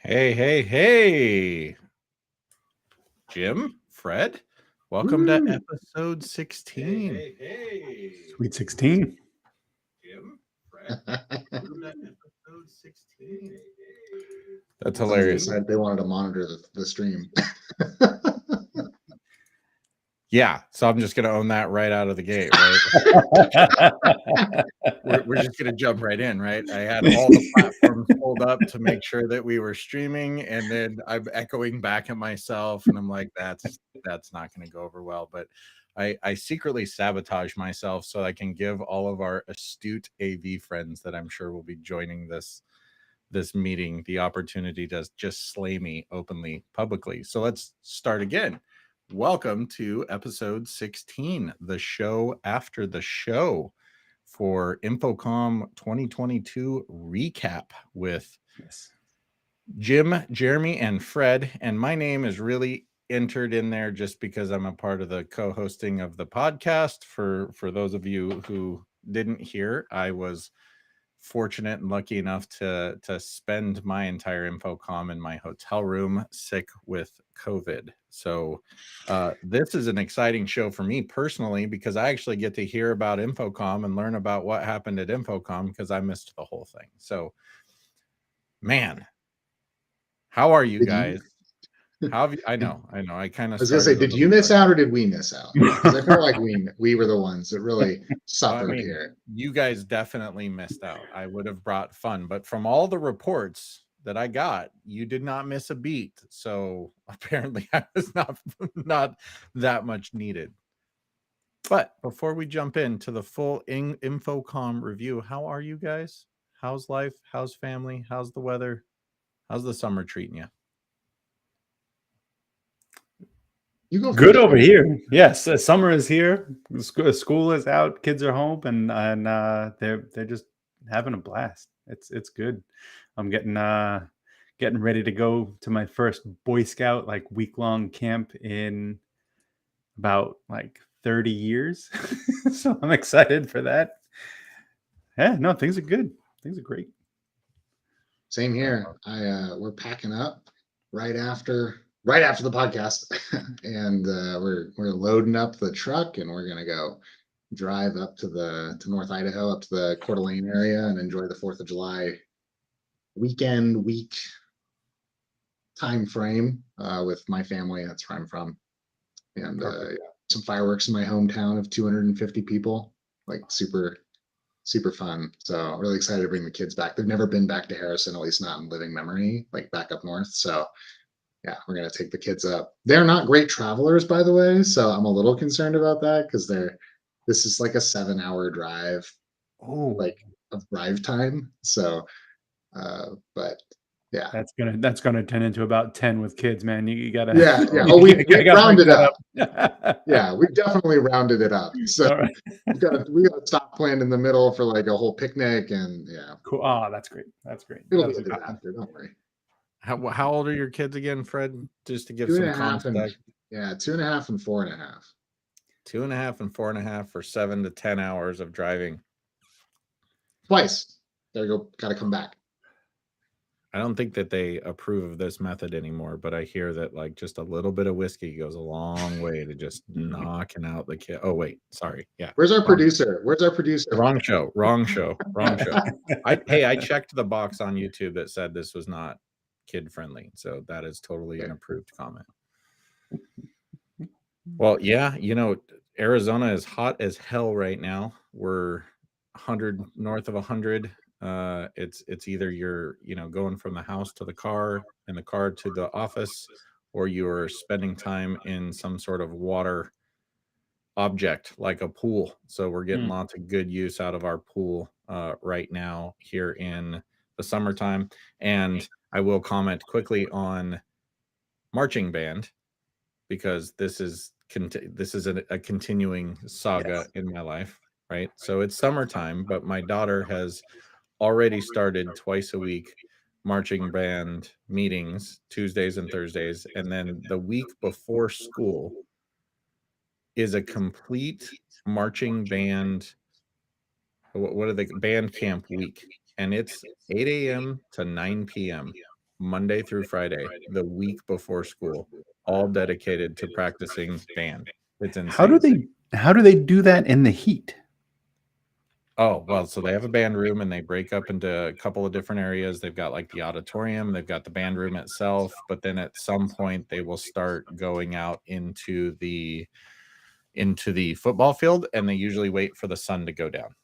Hey. Jim, Fred, welcome to episode 16. Sweet 16. Jim, Fred, welcome to episode 16. That's Somebody hilarious. decided they wanted to monitor the stream. Yeah, so I'm just going to own that right out of the gate, right? we're just going to jump right in, right? I had all the platforms pulled up to make sure that we were streaming, and then I'm echoing back at myself, and I'm like, that's not going to go over well. But I secretly sabotage myself so I can give all of our astute AV friends that I'm sure will be joining this meeting the opportunity to just slay me openly, publicly. So let's start again. Welcome to episode 16, the show after the show for InfoComm 2022 recap with Jim, Jeremy, and Fred. And my name is really entered in there just because I'm a part of the co-hosting of the podcast. For those of you who didn't hear, I was fortunate and lucky enough to spend my entire InfoComm in my hotel room sick with COVID. So this is an exciting show for me personally because I actually get to hear about InfoComm and learn about what happened at InfoComm because I missed the whole thing. So, man, how are you guys? How have you, I know. I kind of. I was gonna say, did you miss out or did we miss out? Because I feel like we were the ones that really suffered here. You guys definitely missed out. I would have brought fun, but from all the reports that I got, you did not miss a beat. So apparently, I was not that much needed. But before we jump into the full InfoComm review, how are you guys? How's life? How's family? How's the weather? How's the summer treating you? You go good over here. Yes, summer is here. School is out. Kids are home, and they're just having a blast. It's good. I'm getting ready to go to my first Boy Scout week-long camp in about 30 years. So I'm excited for that. Yeah, no, things are good. Things are great. Same here. We're packing up right after the podcast, and we're loading up the truck, and we're gonna go drive up to North Idaho, up to the Coeur d'Alene area, and enjoy the 4th of July week time frame with my family. That's where I'm from, and some fireworks in my hometown of 250 people, super fun. So really excited to bring the kids back. They've never been back to Harrison, at least not in living memory, back up north. So yeah, we're going to take the kids up. They're not great travelers, by the way, so I'm a little concerned about that because this is a 7-hour drive, of drive time. So, but yeah, that's gonna turn into about 10 with kids, man. You gotta Oh, we rounded up. Yeah, we definitely rounded it up. So right. we gotta stop playing in the middle for a whole picnic, and yeah. Cool. Oh, that's great. It'll be a disaster. Don't worry. How old are your kids again, Fred? Just to give some context. 2.5 and 4.5. 2.5 and 4.5 for 7 to 10 hours of driving. Twice. There you go. Got to come back. I don't think that they approve of this method anymore, but I hear that just a little bit of whiskey goes a long way to just knocking out the kid. Oh wait, sorry. Yeah. Where's our producer? Wrong show. I checked the box on YouTube that said this was not kid friendly, so that is totally an approved comment. Well, yeah, Arizona is hot as hell right now. We're north of 100. It's either you're going from the house to the car and the car to the office, or you're spending time in some sort of water object like a pool. So we're getting lots of good use out of our pool right now here in the summertime. And I will comment quickly on marching band because this is a continuing saga in my life, right? So it's summertime, but my daughter has already started twice a week marching band meetings, Tuesdays and Thursdays, and then the week before school is a complete marching band. What are they? Band camp week, and it's 8 a.m. to 9 p.m. Monday through Friday, the week before school, all dedicated to practicing band. It's How do insane. they do that in the heat? Oh, well, so they have a band room and they break up into a couple of different areas. They've got like the auditorium, they've got the band room itself, but then at some point they will start going out into the football field, and they usually wait for the sun to go down.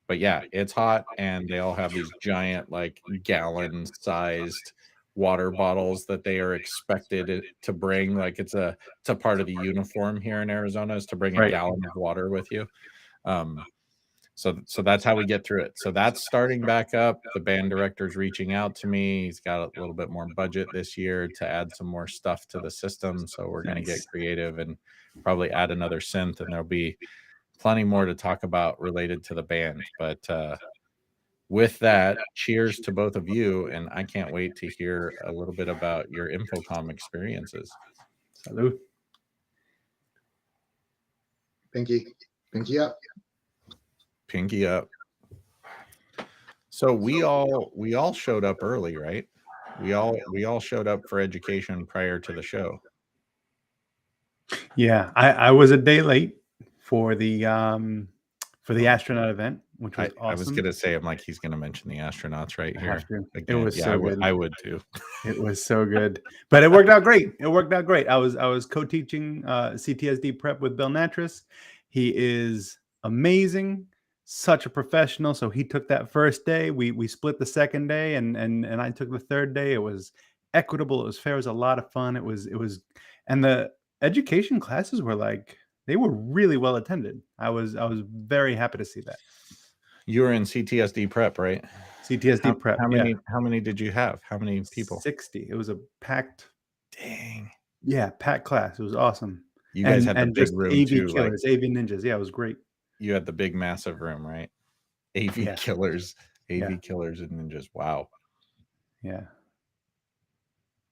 But yeah, it's hot, and they all have these giant, like, gallon-sized water bottles that they are expected to bring. Like, it's a part of the uniform here in Arizona is to bring a Right. gallon of water with you. So that's how we get through it. So that's starting back up. The band director's reaching out to me. He's got a little bit more budget this year to add some more stuff to the system. So we're going to get Nice. creative and probably add another synth, and there'll be plenty more to talk about related to the band. But with that, cheers to both of you, and I can't wait to hear a little bit about your InfoComm experiences. Salud. Pinky up. Pinky up. So we all showed up early, right? We all showed up for education prior to the show. Yeah, I was a day late for the astronaut event, which was awesome. I was gonna say, I'm like, he's gonna mention the astronauts right here. It Again. was Yeah, so good. I would too. It was so good, but it worked out great. It worked out great. I was co-teaching CTSD prep with Bill Natras. He is amazing, such a professional. So he took that first day. We split the second day, and I took the third day. It was equitable. It was fair. It was a lot of fun. It was, and the education classes were like, they were really well attended. I was very happy to see that. You were in CTSD prep, right? CTSD prep. How many did you have? How many people? 60. It was a packed. Dang. Yeah, packed class. It was awesome. You guys had the big room AV too, killers, AV ninjas. Yeah, it was great. You had the big massive room, right? AV killers, and ninjas. Wow. Yeah.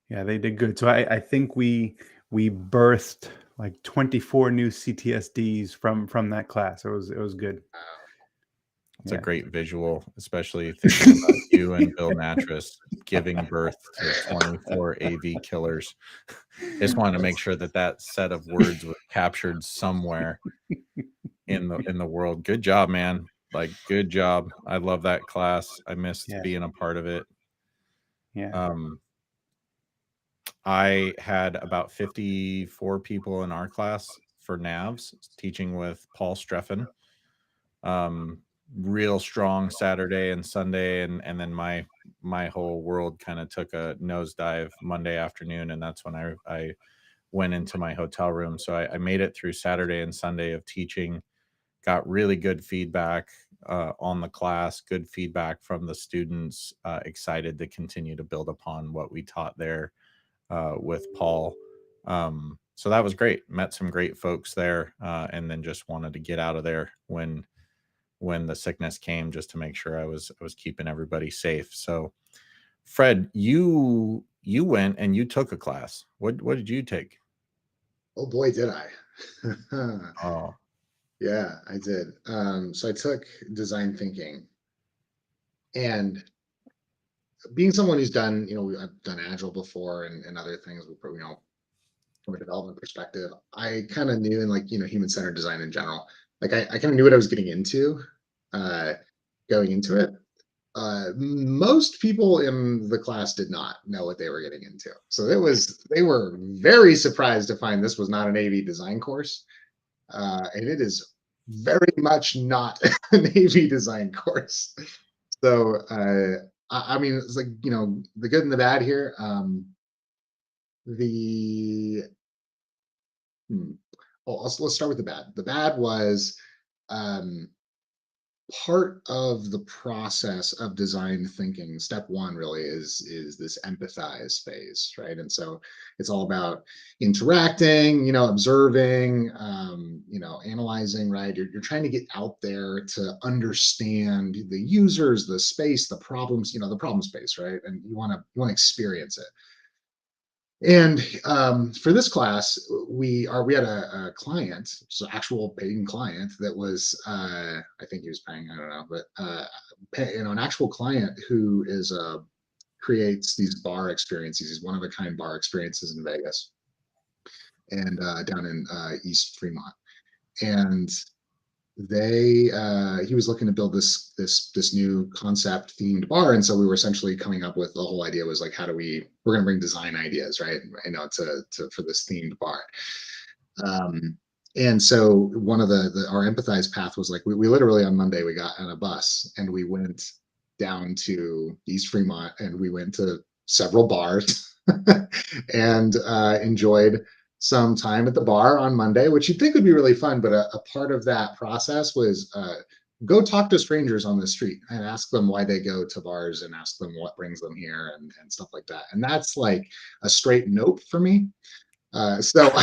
Yeah, they did good. So I think we birthed like 24 new CTSDs from that class. It was good. It's a great visual, especially thinking about you and Bill Natras giving birth to 24 AV killers. Just wanted to make sure that set of words was captured somewhere in the world. Good job, man. Like, good job. I love that class. I missed being a part of it. Yeah. I had about 54 people in our class for NAVs, teaching with Paul Streffen. Real strong Saturday and Sunday, and then my whole world kind of took a nosedive Monday afternoon, and that's when I went into my hotel room. So I made it through Saturday and Sunday of teaching, got really good feedback on the class, good feedback from the students, excited to continue to build upon what we taught there with Paul. So that was great. Met some great folks there, and then just wanted to get out of there when the sickness came, just to make sure I was keeping everybody safe. So Fred, you went and you took a class. What did you take? Oh boy, did I. Oh yeah, I did. So I took design thinking, and being someone who's done, I've done Agile before and other things, from a development perspective, I kind of knew in human-centered design in general, like I kind of knew what I was getting into going into it. Most people in the class did not know what they were getting into. So they were very surprised to find this was not an AV design course. And it is very much not an AV design course. So, I mean, it's like, the good and the bad here. Let's start with the bad. The bad was, part of the process of design thinking. Step one really is this empathize phase, right? And so it's all about interacting, observing, analyzing, right? You're trying to get out there to understand the users, the space, the problems, the problem space, right? And you want to experience it. And for this class, we had a client, so actual paying client that was, I think he was paying, I don't know, but an actual client who is creates these bar experiences, these one of a kind bar experiences in Vegas and down in East Fremont. And he was looking to build this new concept themed bar, and so we were essentially coming up with the whole idea was like, we're going to bring design ideas, right, to for this themed bar. And so one of our empathize path was like, we literally on Monday we got on a bus and we went down to East Fremont and we went to several bars and enjoyed some time at the bar on Monday, which you'd think would be really fun. But a part of that process was go talk to strangers on the street and ask them why they go to bars and ask them what brings them here and stuff like that. And that's like a straight nope for me. So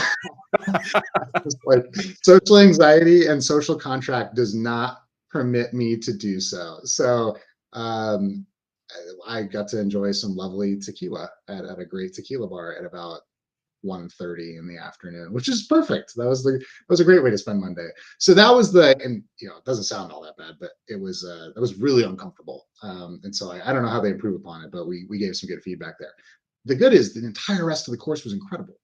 like social anxiety and social contract does not permit me to do so. So I got to enjoy some lovely tequila at a great tequila bar at about 1:30 in the afternoon, which is perfect. That was a great way to spend Monday. So that was and it doesn't sound all that bad, but it was really uncomfortable. And so I don't know how they improve upon it, but we gave some good feedback there. The good is the entire rest of the course was incredible.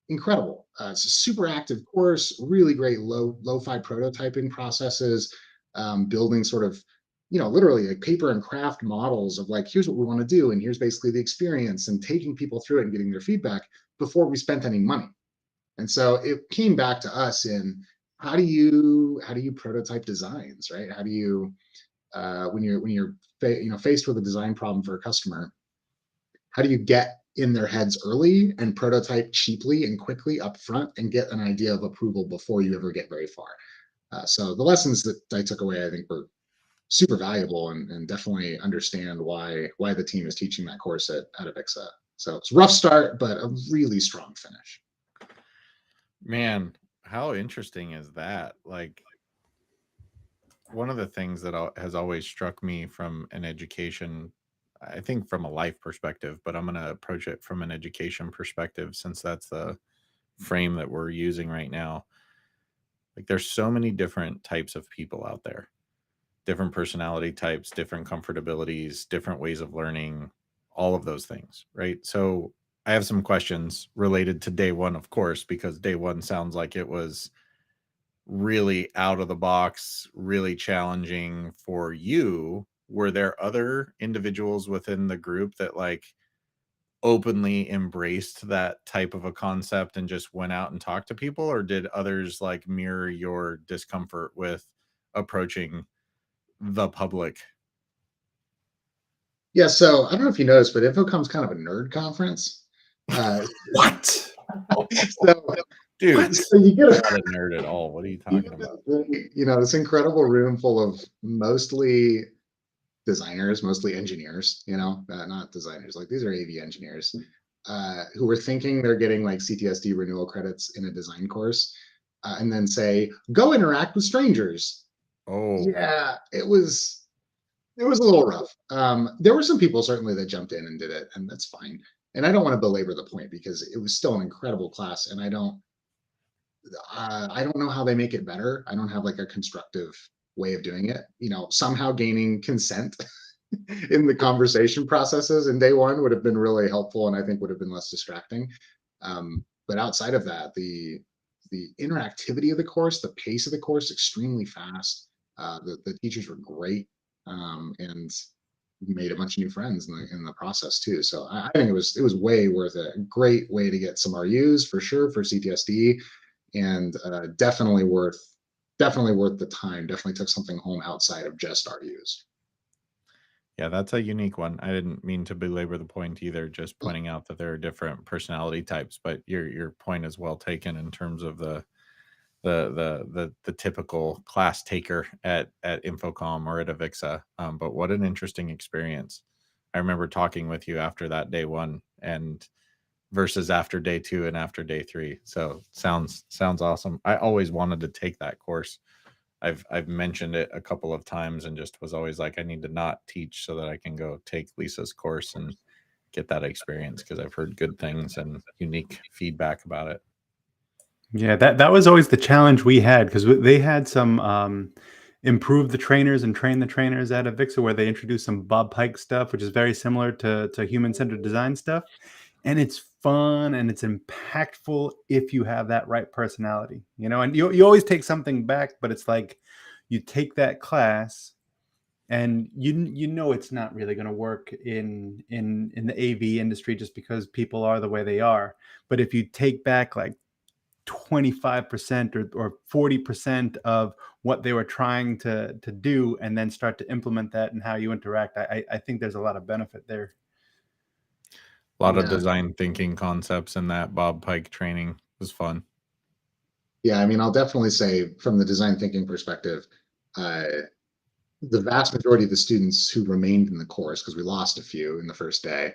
It's a super active course, really great lo-fi prototyping processes, building sort of, literally like paper and craft models of like, here's what we want to do. And here's basically the experience and taking people through it and getting their feedback before we spent any money. And so it came back to us in how do you prototype designs, right? How do you, when you're faced with a design problem for a customer, how do you get in their heads early and prototype cheaply and quickly up front and get an idea of approval before you ever get very far? So the lessons that I took away, I think, were super valuable and definitely understand why the team is teaching that course at Avixa. So it's a rough start, but a really strong finish. Man, how interesting is that? Like, one of the things that has always struck me from an education, I think from a life perspective, but I'm going to approach it from an education perspective since that's the frame that we're using right now. Like, there's so many different types of people out there, different personality types, different comfortabilities, different ways of learning, all of those things, right? So I have some questions related to day one, of course, because day one sounds like it was really out of the box, really challenging for you. Were there other individuals within the group that like openly embraced that type of a concept and just went out and talked to people, or did others like mirror your discomfort with approaching the public? Yeah, so I don't know if you noticed, but InfoComm's kind of a nerd conference. What? So, Dude, so you get not a nerd at all. What are you talking about? this incredible room full of mostly designers, mostly engineers, not designers. Like these are AV engineers who were thinking they're getting like CTSD renewal credits in a design course, and then say, "Go interact with strangers." Oh, Yeah, it was a little rough. There were some people certainly that jumped in and did it, and that's fine. And I don't want to belabor the point because it was still an incredible class, and I don't know how they make it better. I don't have like a constructive way of doing it. Somehow gaining consent in the conversation processes in day one would have been really helpful, and I think would have been less distracting. But outside of that, the interactivity of the course, the pace of the course, extremely fast. The teachers were great, and made a bunch of new friends in the process too. So I think it was way worth it. A great way to get some RUs for sure for CTSD, and definitely worth the time. Definitely took something home outside of just RUs. yeah, that's a unique one. I didn't mean to belabor the point either, just pointing out that there are different personality types, but your point is well taken in terms of the typical class taker at InfoComm or at Avixa. But what an interesting experience. I remember talking with you after that day one and versus after day two and after day three. So sounds awesome. I always wanted to take that course. I've mentioned it a couple of times and just was always like, I need to not teach so that I can go take Lisa's course and get that experience because I've heard good things and unique feedback about it. Yeah, that was always the challenge we had because they had some improve the trainers and train the trainers at Avixa where they introduced some Bob Pike stuff, which is very similar to human centered design stuff, and it's fun and it's impactful if you have that right personality, you know. And you always take something back, but it's like you take that class and you know it's not really going to work in the AV industry just because people are the way they are. But if you take back like 25% or 40% of what they were trying to do and then start to implement that and how you interact, I think there's a lot of benefit there. A lot of design thinking concepts in that Bob Pike training was fun. Yeah, I mean, I'll definitely say from the design thinking perspective, the vast majority of the students who remained in the course, because we lost a few in the first day,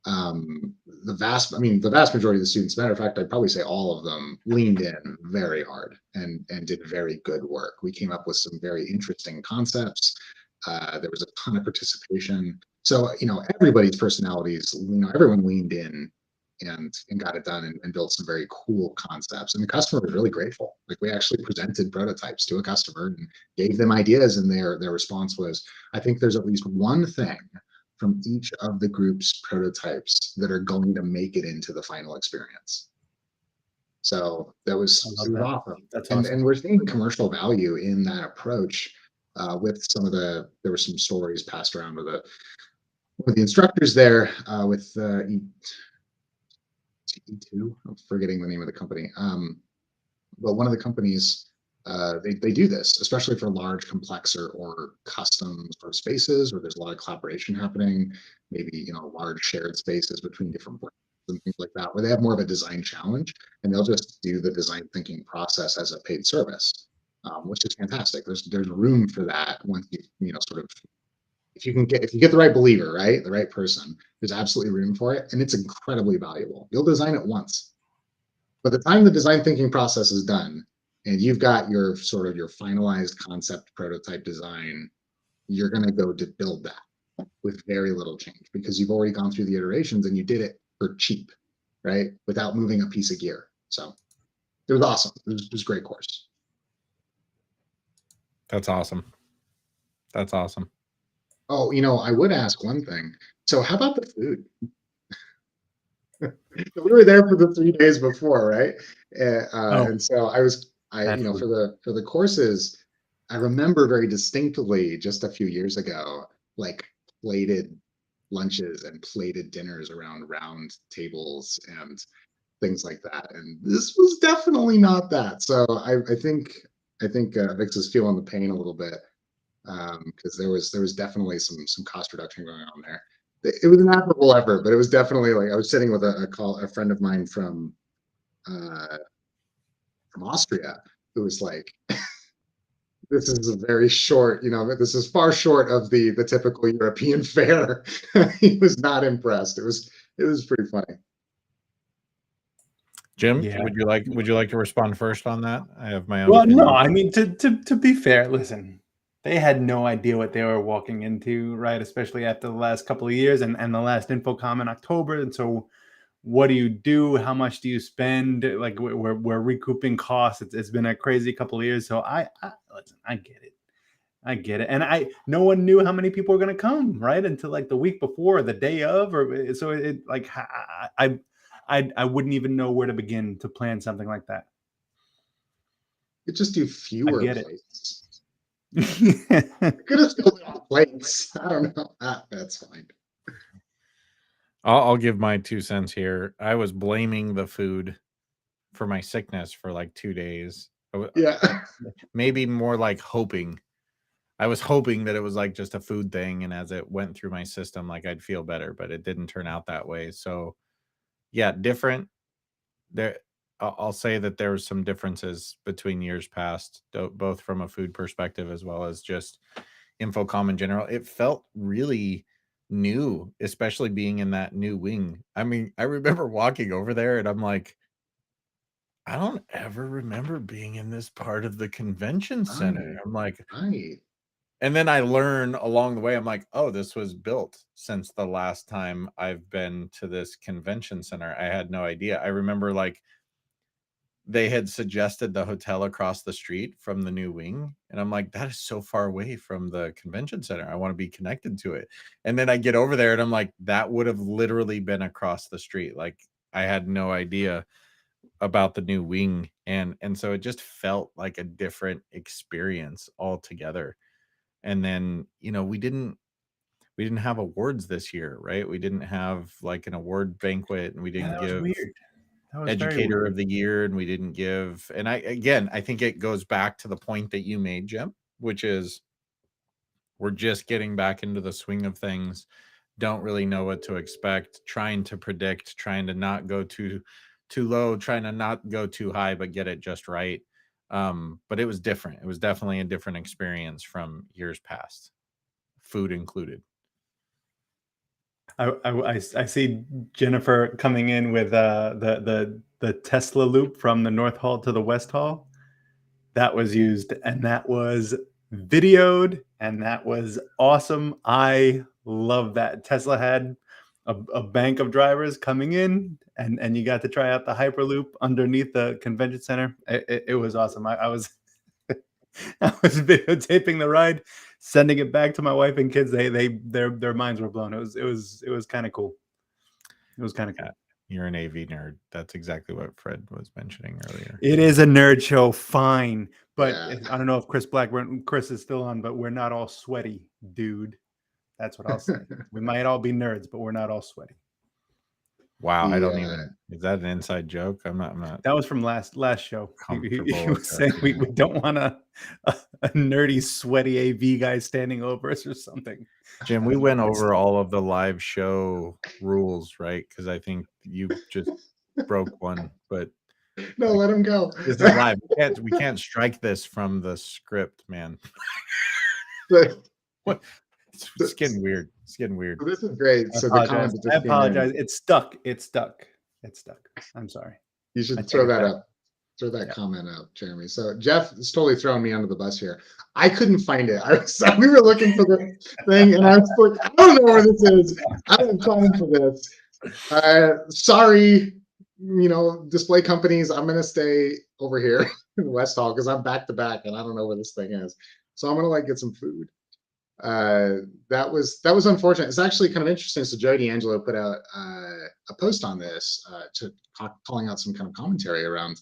the vast majority of the students, matter of fact, I'd probably say all of them leaned in very hard and did very good work. We came up with some very interesting concepts. There was a ton of participation. So, everybody's personalities, everyone leaned in and got it done and built some very cool concepts. And the customer was really grateful. Like, we actually presented prototypes to a customer and gave them ideas, and their response was, I think there's at least one thing from each of the group's prototypes that are going to make it into the final experience. So it was awesome. That's and, awesome. and we're seeing commercial value in that approach with there were some stories passed around with one of the instructors there with E2, I'm forgetting the name of the company. But one of the companies, they do this, especially for large, complex or custom sort of spaces where there's a lot of collaboration happening, maybe, large shared spaces between different brands and things like that, where they have more of a design challenge, and they'll just do the design thinking process as a paid service, which is fantastic. There's room for that once you sort of, if you get the right believer, right, the right person, there's absolutely room for it, and it's incredibly valuable. You'll design it once. By the time the design thinking process is done and you've got your sort of your finalized concept prototype design, you're going to go to build that with very little change because you've already gone through the iterations and you did it for cheap, right? Without moving a piece of gear. So it was awesome. It was a great course. That's awesome. That's awesome. Oh, I would ask one thing. So how about the food? We were there for the 3 days before, right? And so for the courses, I remember very distinctly just a few years ago, like plated lunches and plated dinners around round tables and things like that. And this was definitely not that. So I think Vix is feeling the pain a little bit because there was definitely some cost reduction going on there. It was an admirable effort, but it was definitely like I was sitting with a friend of mine from Austria who was like, "This is a very short, this is far short of the typical European fare." He was not impressed. It was pretty funny. Jim, Yeah. would you like to respond first on that? I have my own. Well, opinion. no, I mean to be fair, listen, they had no idea what they were walking into, right? Especially after the last couple of years and the last InfoComm in October. And so, what do you do? How much do you spend? Like we're recouping costs. It's been a crazy couple of years. So listen, I get it, and no one knew how many people were going to come, right? Until like the week before, the day of, or so it like I wouldn't even know where to begin to plan something like that. You just do fewer I get plates. it. Could have still done plates. I don't know. That's fine. I'll give my 2 cents here. I was blaming the food for my sickness for like 2 days. Yeah. Maybe more like hoping. I was hoping that it was like just a food thing, and as it went through my system, like I'd feel better, but it didn't turn out that way. So, yeah, different. There, I'll say that there was some differences between years past, both from a food perspective as well as just InfoComm in general. It felt really new, especially being in that new wing. I mean, I remember walking over there and I'm like, I don't ever remember being in this part of the convention center. Right. I'm like, Right. And then I learn along the way, I'm like, oh, this was built since the last time I've been to this convention center. I had no idea. I remember like they had suggested the hotel across the street from the new wing. And I'm like, that is so far away from the convention center. I want to be connected to it. And then I get over there and I'm like, that would have literally been across the street. Like I had no idea about the new wing. And so it just felt like a different experience altogether. And then, you know, we didn't have awards this year, right? We didn't have like an award banquet, and we Yeah, didn't that was give weird. That was very educator weird. of the year, and we didn't give, and I think it goes back to the point that you made, Jim, which is we're just getting back into the swing of things, don't really know what to expect, trying to predict, trying to not go too low, trying to not go too high, but get it just right. But it was different. It was definitely a different experience from years past, food included. I see Jennifer coming in with the Tesla loop from the North Hall to the West Hall. That was used, and that was videoed, and that was awesome. I love that. Tesla had a bank of drivers coming in, and you got to try out the Hyperloop underneath the convention center. It was awesome. I was I was videotaping the ride, sending it back to my wife and kids. Their minds were blown. It was kind of cool. It was kind of cool. You're an AV nerd. That's exactly what Fred was mentioning earlier. It is a nerd show, fine, but Yeah. I don't know if Chris is still on, but we're not all sweaty, dude. That's what I'll say. We might all be nerds, but we're not all sweaty. Wow, I don't even. Is that an inside joke? I'm not. That was from last show. He Comfortable was saying we don't want a nerdy, sweaty AV guy standing over us or something. Jim, we went over all of the live show rules, right? Because I think you just broke one, but No, let him go. this is live. We can't strike this from the script, man. What? It's getting weird. It's getting weird. So this is great. I So apologize. the comment I apologize. It's stuck. It's stuck. It's stuck. I'm sorry. You should throw that up. Throw that comment up, Jeremy. So Jeff is totally throwing me under the bus here. I couldn't find it. We were looking for the thing, and I was like, I don't know where this is. I don't have time for this. Sorry, display companies. I'm gonna stay over here in West Hall because I'm back to back, and I don't know where this thing is. So I'm gonna get some food. That was unfortunate. It's actually kind of interesting. So Joe D'Angelo put out a post on this, calling out some kind of commentary around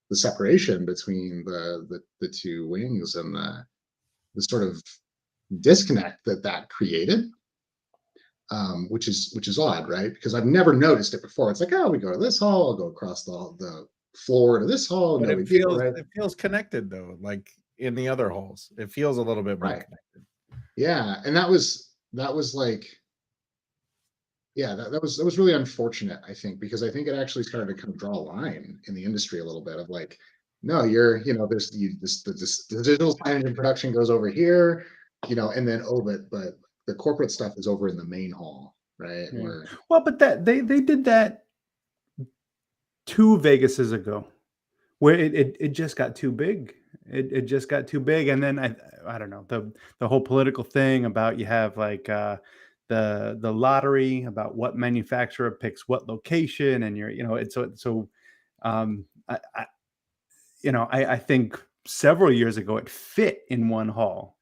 the separation between the two wings and the sort of disconnect that created, which is odd, right? Because I've never noticed it before. It's like, oh, we go to this hall, I'll go across the floor to this hall. But no big deal, right? It feels connected though, like in the other halls. It feels a little bit more connected. Yeah, and that was like, yeah, that was really unfortunate, I think, because I think it actually started to kind of draw a line in the industry a little bit of like, no, there's this the digital signage and production goes over here, and then but the corporate stuff is over in the main hall, right? Yeah. Well, but that they did that 2 Vegases ago, where it just got too big. It just got too big, and then I don't know, the whole political thing about you have like the lottery about what manufacturer picks what location, and it's so I think several years ago it fit in one hall,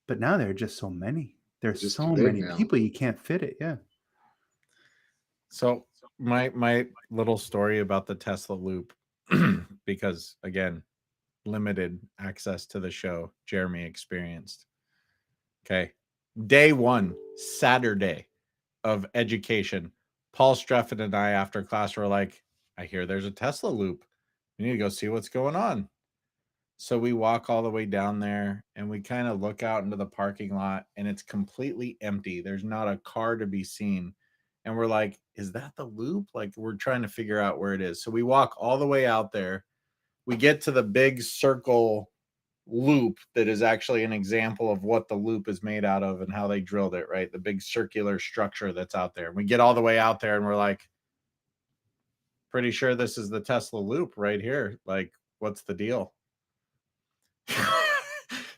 but now there are just so many. There's just so many people you can't fit it. Yeah. So my little story about the Tesla Loop, because again, limited access to the show, Jeremy experienced. Okay. Day 1, Saturday of education. Paul Streffen and I, after class, were like, I hear there's a Tesla Loop. We need to go see what's going on. So we walk all the way down there and we kind of look out into the parking lot and it's completely empty. There's not a car to be seen. And we're like, is that the loop? Like, we're trying to figure out where it is. So we walk all the way out there. We get to the big circle loop that is actually an example of what the loop is made out of and how they drilled it, right? The big circular structure that's out there. We get all the way out there and we're like, pretty sure this is the Tesla Loop right here. Like, what's the deal?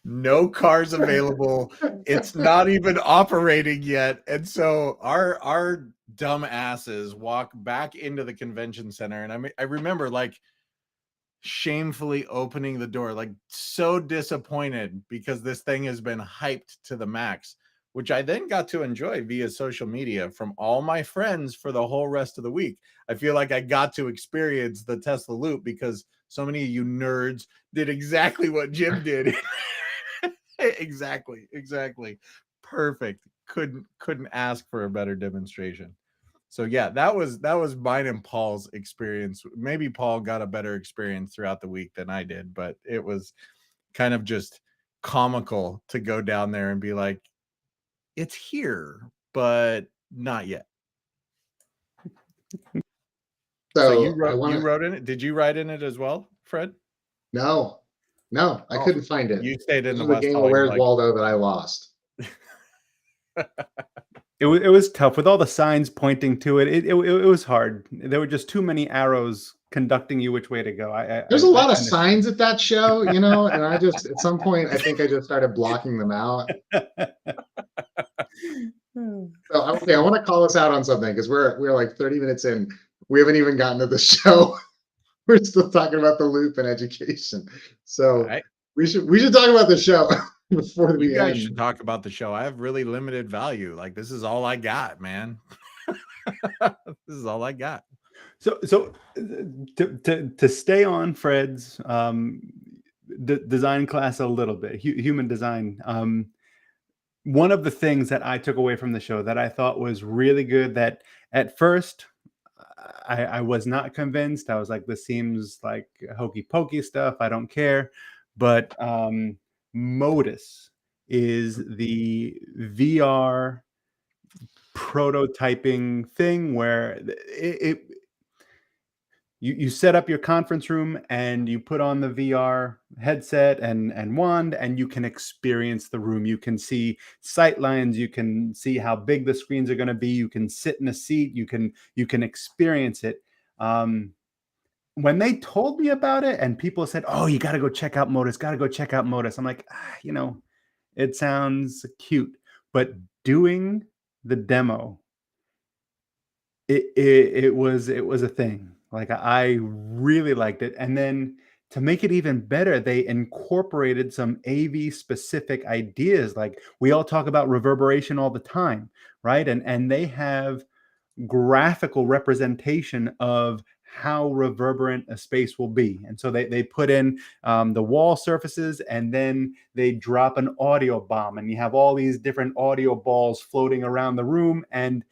No cars available. It's not even operating yet. And so our dumb asses walk back into the convention center. And I remember like shamefully opening the door, like so disappointed because this thing has been hyped to the max, which I then got to enjoy via social media from all my friends for the whole rest of the week. I feel like I got to experience the Tesla loop because so many of you nerds did exactly what Jim did. Exactly. Perfect. Couldn't ask for a better demonstration. So yeah, that was mine and Paul's experience. Maybe Paul got a better experience throughout the week than I did, but it was kind of just comical to go down there and be like, it's here, but not yet. So you wrote in it. Did you write in it as well, Fred? No, I couldn't find it. You stayed in This the is the West game of Hollywood. Where's Waldo that I lost. It was tough with all the signs pointing to it. It was hard. There were just too many arrows conducting you which way to go. There's a lot of signs at that show, you know, and I just at some point I think I just started blocking them out. So okay, I want to call us out on something because we're like 30 minutes in. We haven't even gotten to the show. We're still talking about the loop and education. So we should talk about the show before we end. You guys end. should talk about the show. I have really limited value. Like this is all I got, man. This is all I got. So to stay on Fred's design class a little bit, human design. One of the things that I took away from the show that I thought was really good, that at first I was not convinced. I was like, this seems like hokey pokey stuff. I don't care. But Modus is the VR prototyping thing where you set up your conference room and you put on the VR headset and wand, and you can experience the room. You can see sight lines. You can see how big the screens are going to be. You can sit in a seat. You can experience it. When they told me about it and people said, "Oh, you got to go check out Modus. Got to go check out Modus," I'm like, you know, it sounds cute, but doing the demo, it was a thing. Like I really liked it. And then to make it even better, they incorporated some AV specific ideas. Like we all talk about reverberation all the time, right? And they have graphical representation of how reverberant a space will be. And so they put in the wall surfaces, and then they drop an audio bomb, and you have all these different audio balls floating around the room. And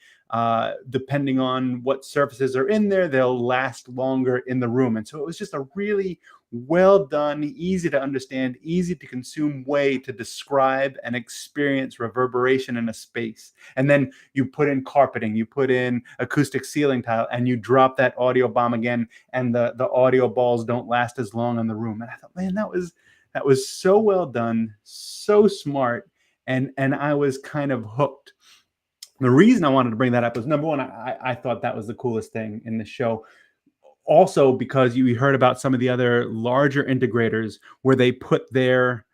depending on what surfaces are in there, they'll last longer in the room. And so it was just a really well done, easy to understand, easy to consume way to describe and experience reverberation in a space. And then you put in carpeting, you put in acoustic ceiling tile, and you drop that audio bomb again, and the audio balls don't last as long in the room. And I thought, man, that was so well done, so smart, and I was kind of hooked. The reason I wanted to bring that up is, number one, I thought that was the coolest thing in the show. Also, because you heard about some of the other larger integrators where they put their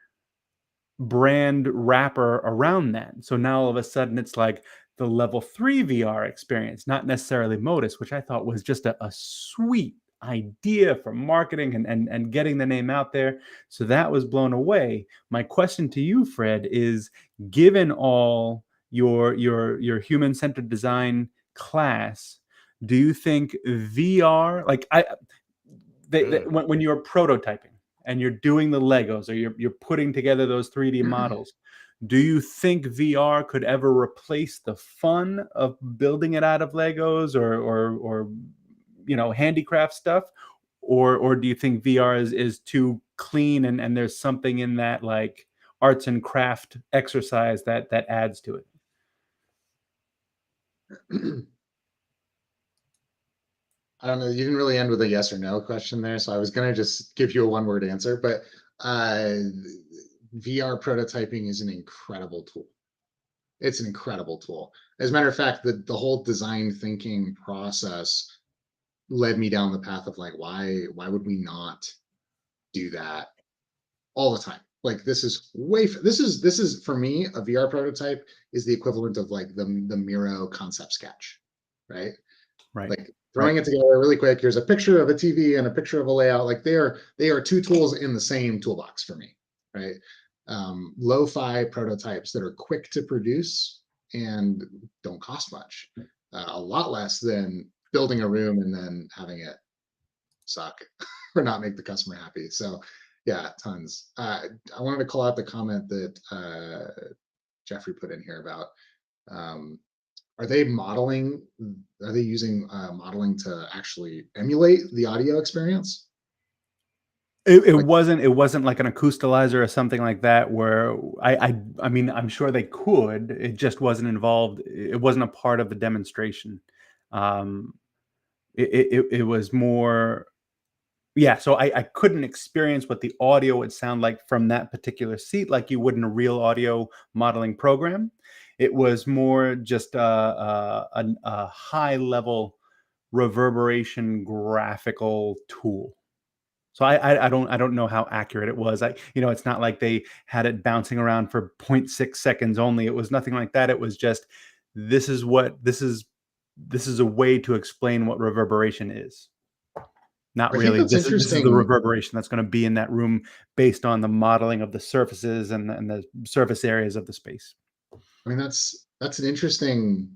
brand wrapper around that. So now all of a sudden it's like the level 3 VR experience, not necessarily Modus, which I thought was just a sweet idea for marketing and getting the name out there. So that was blown away. My question to you, Fred, is given all your human-centered design class, do you think VR, like when you're prototyping and you're doing the Legos, or you're putting together those 3D models, do you think VR could ever replace the fun of building it out of Legos or you know, handicraft stuff? Or do you think VR is too clean, and there's something in that like arts and craft exercise that adds to it? I don't know. You didn't really end with a yes or no question there, so I was gonna just give you a one-word answer. But VR prototyping is an incredible tool. It's an incredible tool. As a matter of fact, the whole design thinking process led me down the path of like, why would we not do that all the time? Like this is this is for me, a VR prototype is the equivalent of like the Miro concept sketch, right? Right. Like throwing it together really quick. Here's a picture of a TV and a picture of a layout. Like they are two tools in the same toolbox for me, right? Lo-fi prototypes that are quick to produce and don't cost much, a lot less than building a room and then having it suck or not make the customer happy. So yeah, tons. I wanted to call out the comment that Jeffrey put in here about um, are they modeling? Are they using modeling to actually emulate the audio experience? It Like, wasn't like an acoustalizer or something like that where I mean, I'm sure they could. It just wasn't involved. It wasn't a part of the demonstration. Um, it was more, yeah. So I couldn't experience what the audio would sound like from that particular seat, like you would in a real audio modeling program. It was more just a high level reverberation graphical tool. So I don't know how accurate it was. It's not like they had it bouncing around for zero point 0.6 seconds only. It was nothing like that. It was just this is a way to explain what reverberation is. Not I think really. that's This is the interesting. reverberation that's going to be in that room based on the modeling of the surfaces and the surface areas of the space. I mean, that's an interesting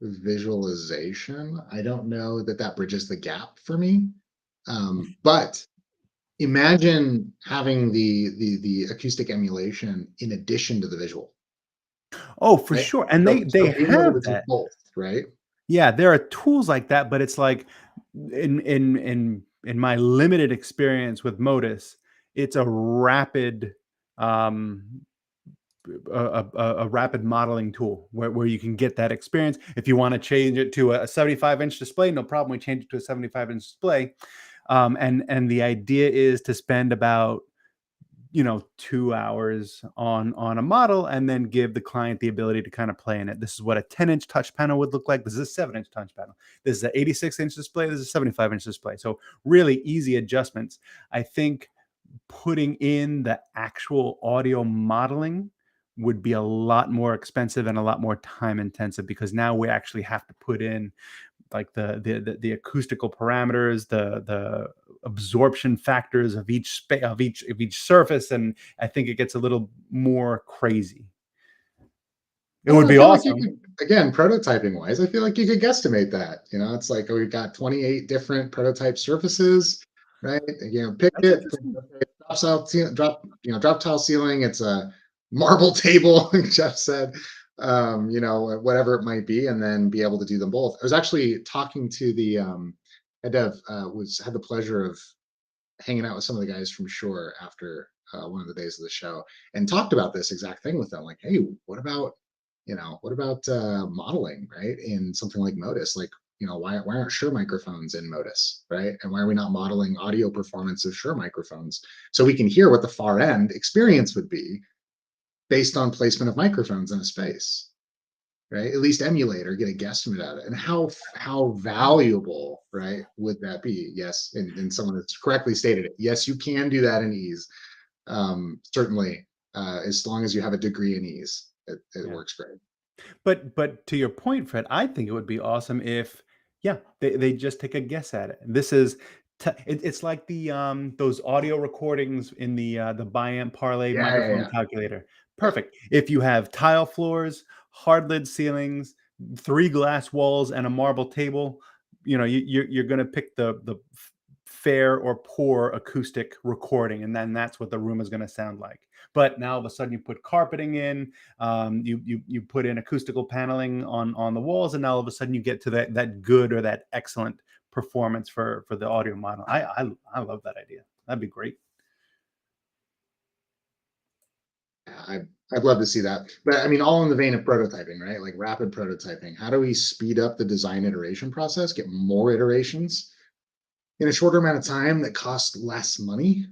visualization. I don't know that that bridges the gap for me, but imagine having the acoustic emulation in addition to the visual, Oh, for right? sure. And So, they being able have to do that. both, right? Yeah, there are tools like that, but it's like in my limited experience with Modus, it's a rapid um a rapid modeling tool where you can get that experience. If you want to change it to a 75-inch display, no problem. We change it to a 75-inch display. And the idea is to spend about 2 hours on a model and then give the client the ability to kind of play in it. This is what a 10-inch touch panel would look like. This is a 7-inch touch panel. This is an 86-inch display. This is a 75-inch display. So really easy adjustments. I think putting in the actual audio modeling would be a lot more expensive and a lot more time intensive, because now we actually have to put in like the acoustical parameters, the absorption factors of each surface, and I think it gets a little more crazy. It I don't would know. I be feel like you awesome. could, again, prototyping wise, I feel like you could guesstimate that. It's like, oh, we've got 28 different prototype surfaces, right? Pick That's it, interesting. drop tile ceiling. It's a marble table, like Jeff said, whatever it might be, and then be able to do them both. I was actually talking to the had the pleasure of hanging out with some of the guys from Shore after one of the days of the show, and talked about this exact thing with them. Like, hey, what about modeling, right? In something like Modus, like, why aren't Shure microphones in Modus, right? And why are we not modeling audio performance of Shure microphones so we can hear what the far end experience would be based on placement of microphones in a space, right? At least emulate or get a guesstimate at it. And how valuable, right, would that be? Yes, and someone that's correctly stated it. Yes, you can do that in ease. Certainly, as long as you have a degree in ease, it Yeah. works great. But to your point, Fred, I think it would be awesome if, yeah, they just take a guess at it. This is it's like the those audio recordings in the biamp parlay Yeah, yeah, microphone yeah. calculator. Yeah. Perfect. If you have tile floors, hard lid ceilings, 3 glass walls, and a marble table, you're going to pick the fair or poor acoustic recording, and then that's what the room is going to sound like. But now all of a sudden you put carpeting in, you put in acoustical paneling on the walls, and now all of a sudden you get to that good or that excellent performance for the audio model. I love that idea. That'd be great. I'd love to see that. But I mean, all in the vein of prototyping, right? Like rapid prototyping. How do we speed up the design iteration process, get more iterations in a shorter amount of time that cost less money,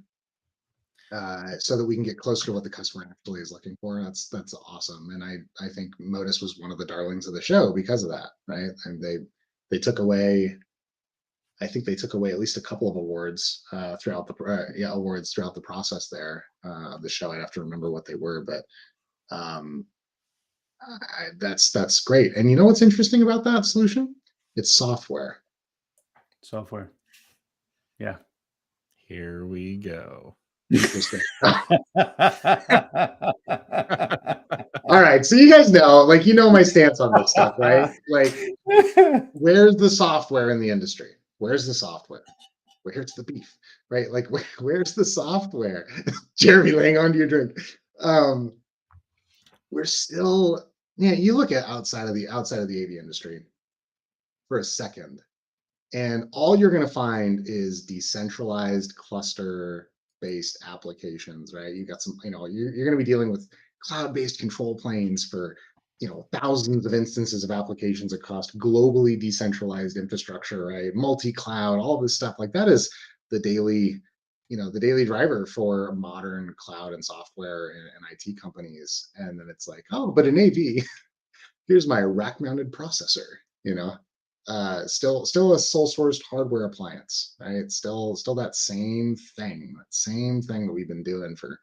so that we can get closer to what the customer actually is looking for? That's awesome. And I think Modus was one of the darlings of the show because of that, right? And they took away I think they took away at least a couple of awards throughout the process there of the show. I'd have to remember what they were, but um, that's great. And you know what's interesting about that solution? It's software. Software. Yeah. Here we go. Interesting. All right, so you guys know, like, you know my stance on this stuff, right? Like, where's the software in the industry? Where's the software? Where's the beef? Right? Like, where's the software? Jeremy, laying on to your drink. We're still, yeah. You look at outside of the AV industry for a second, and all you're going to find is decentralized cluster based applications, right? You got some, you're going to be dealing with cloud based control planes for, thousands of instances of applications across globally decentralized infrastructure, right? Multi cloud, all this stuff. Like that is the daily, the daily driver for modern cloud and software and IT companies. And then it's like, oh, but in AV, here's my rack mounted processor, you know, still a sole sourced hardware appliance, right? Still that same thing that we've been doing for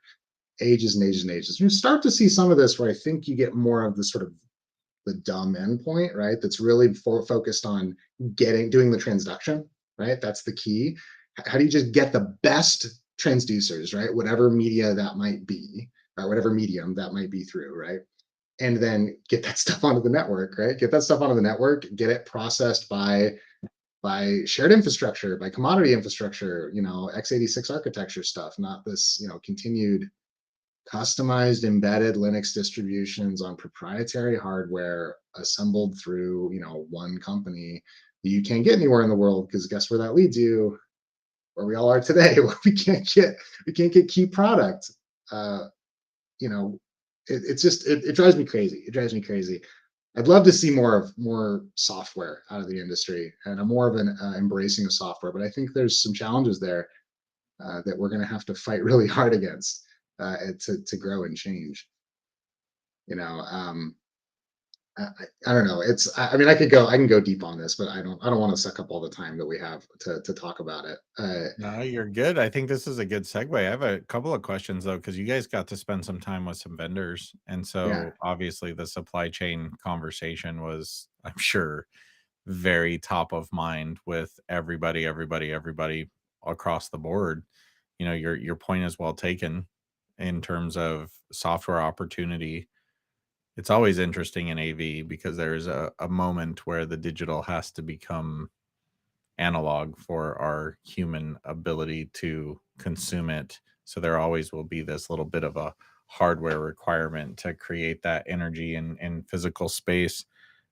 ages and ages and ages. You start to see some of this where I think you get more of the sort of the dumb endpoint, right? That's really focused on doing the transduction, right? That's the key. How do you just get the best transducers, right? Whatever media that might be, or whatever medium that might be through, right? And then get that stuff onto the network, right? Get that stuff onto the network, get it processed by shared infrastructure, by commodity infrastructure, x86 architecture stuff, not this, continued customized embedded Linux distributions on proprietary hardware assembled through, one company that you can't get anywhere in the world, because guess where that leads you? Where we all are today, where we can't get key product. You know, it's just it drives me crazy. It drives me crazy. I'd love to see more software out of the industry and a more of an embracing of software, but I think there's some challenges there that we're going to have to fight really hard against to grow and change. You know, I don't know. I mean, I can go deep on this, but I don't want to suck up all the time that we have to talk about it. No, you're good. I think this is a good segue. I have a couple of questions though, because you guys got to spend some time with some vendors. And Yeah. so obviously the supply chain conversation was, I'm sure, very top of mind with everybody across the board. Your point is well taken in terms of software opportunity. It's always interesting in AV because there's a moment where the digital has to become analog for our human ability to consume it. So there always will be this little bit of a hardware requirement to create that energy in physical space.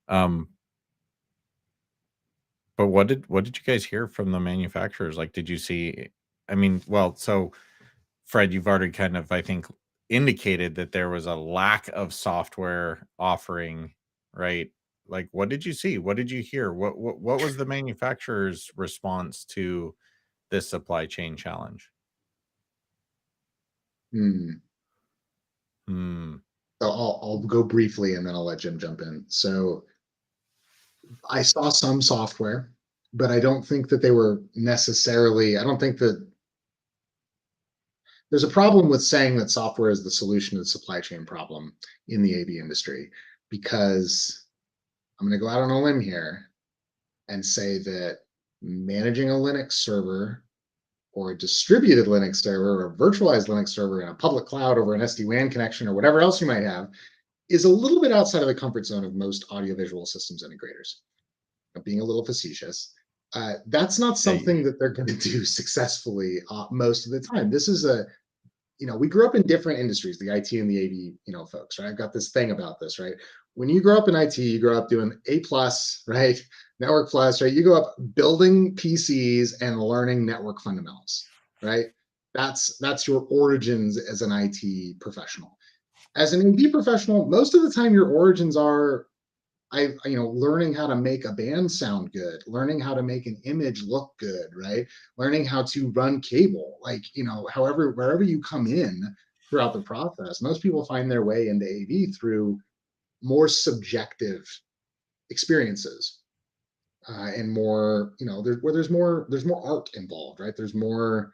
Um, but what did you guys hear from the manufacturers? Like, did you see? I mean, well, so Fred, you've already kind of, I think, indicated that there was a lack of software offering, right? Like, what did you see? What did you hear? What was the manufacturer's response to this supply chain challenge? Hmm. Hmm. So I'll go briefly and then I'll let Jim jump in. So I saw some software, but I don't think that they were necessarily. I don't think that there's a problem with saying that software is the solution to the supply chain problem in the AV industry, because I'm going to go out on a limb here and say that managing a Linux server or a distributed Linux server or a virtualized Linux server in a public cloud over an SD-WAN connection or whatever else you might have is a little bit outside of the comfort zone of most audiovisual systems integrators. Being a little facetious, that's not something that they're going to do successfully most of the time. This is we grew up in different industries, the IT and the AV, folks, right? I've got this thing about this, right? When you grow up in IT, you grow up doing A plus, right? Network plus, right? You go up building PCs and learning network fundamentals, right? That's your origins as an IT professional. As an AV professional, most of the time your origins are learning how to make a band sound good, learning how to make an image look good, right? Learning how to run cable, however, wherever you come in throughout the process. Most people find their way into AV through more subjective experiences. and more, there's more art involved, right? There's more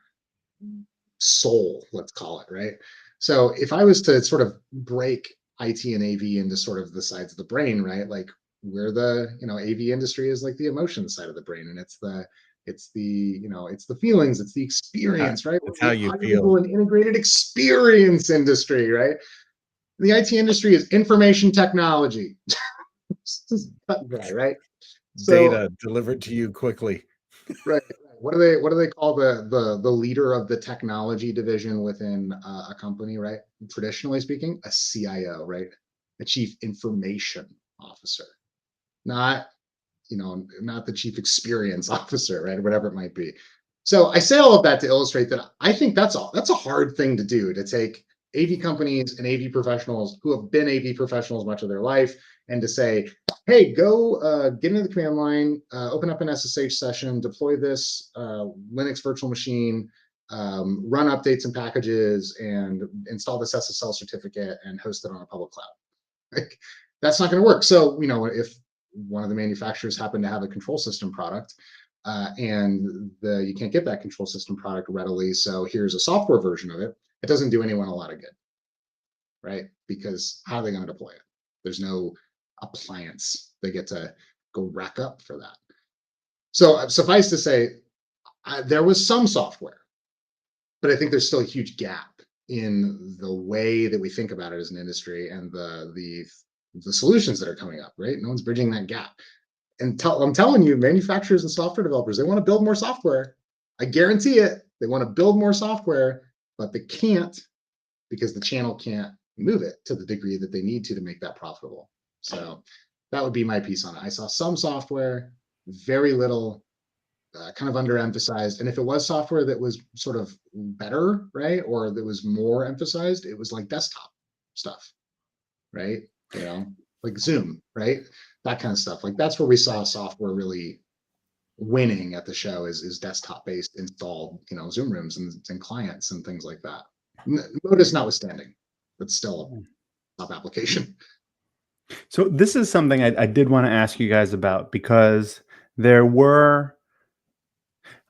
soul, let's call it, right? So if I was to sort of break IT and AV into sort of the sides of the brain, right? Like where the, AV industry is like the emotion side of the brain, and it's the feelings, it's the experience, right? It's We're how the you feel. audiovisual and integrated experience industry, right? The IT industry is information technology. Just cut and dry, right? So, Data delivered to you quickly. right. What do they call the leader of the technology division within a company, right? Traditionally speaking, a CIO, right? A chief information officer, not not the chief experience officer, right? Or whatever it might be. So I say all of that to illustrate that I think that's a hard thing to do, to take AV companies and AV professionals who have been AV professionals much of their life and to say, hey, go get into the command line, open up an SSH session, deploy this Linux virtual machine, run updates and packages, and install this SSL certificate and host it on a public cloud. Like, that's not going to work. So, if one of the manufacturers happen to have a control system product, and you can't get that control system product readily, so here's a software version of it. It doesn't do anyone a lot of good, right? Because how are they going to deploy it? There's no appliance they get to go rack up for that. So suffice to say, there was some software, but I think there's still a huge gap in the way that we think about it as an industry and the solutions that are coming up, right? No one's bridging that gap. And I'm telling you, manufacturers and software developers, they want to build more software. I guarantee it. They want to build more software, but they can't because the channel can't move it to the degree that they need to make that profitable. So that would be my piece on it. I saw some software, very little, kind of underemphasized. And if it was software that was sort of better, right, or that was more emphasized, it was like desktop stuff, right? Like Zoom, right? That kind of stuff. Like that's where we saw software really winning at the show is desktop based installed, Zoom rooms and clients and things like that. Modus notwithstanding, but still a top application. So this is something I did want to ask you guys about because there were.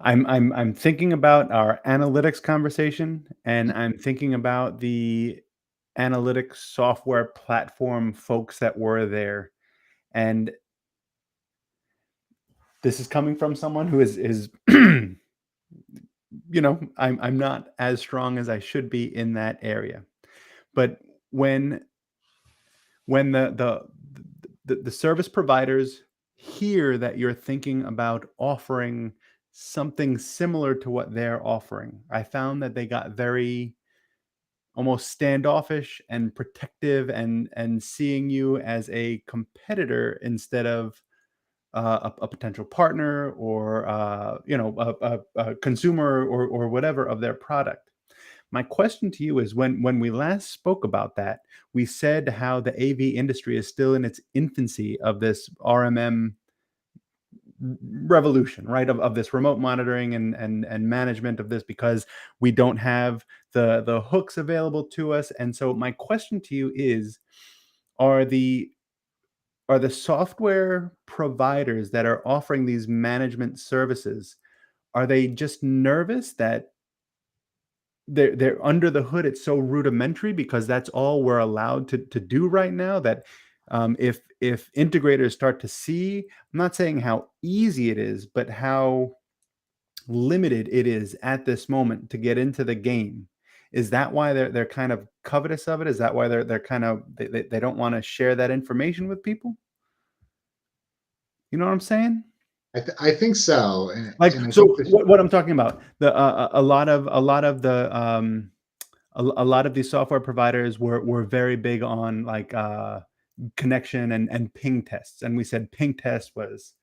I'm thinking about our analytics conversation, and I'm thinking about the analytics software platform folks that were there, and this is coming from someone who is I'm not as strong as I should be in that area, but when the service providers hear that you're thinking about offering something similar to what they're offering, I found that they got very almost standoffish and protective and seeing you as a competitor instead of a potential partner or a consumer or whatever of their product. My question to you is when we last spoke about that, we said how the AV industry is still in its infancy of this RMM revolution, right? Of this remote monitoring and management of this because we don't have the hooks available to us. And so my question to you is, are the are the software providers that are offering these management services, are they just nervous that they're under the hood, it's so rudimentary because that's all we're allowed to do right now that if integrators start to see, I'm not saying how easy it is, but how limited it is at this moment to get into the game. Is that why they're kind of covetous of it? Is that why they're kind of they don't want to share that information with people? You know what I'm saying? I think so, Like, and I so think what I'm talking about, a lot of a lot of these software providers were very big on like connection and ping tests, and we said ping test was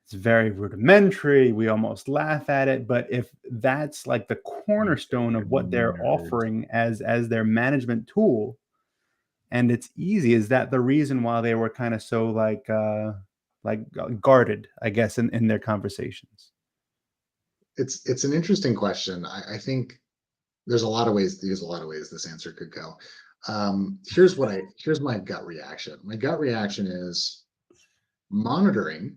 it's very rudimentary. We almost laugh at it, but if that's like the cornerstone of what they're Nerd. offering as their management tool, and it's easy, is that the reason why they were kind of so guarded, I guess, in their conversations? it's an interesting question. I think there's a lot of ways this answer could go. Here's my gut reaction. My gut reaction is monitoring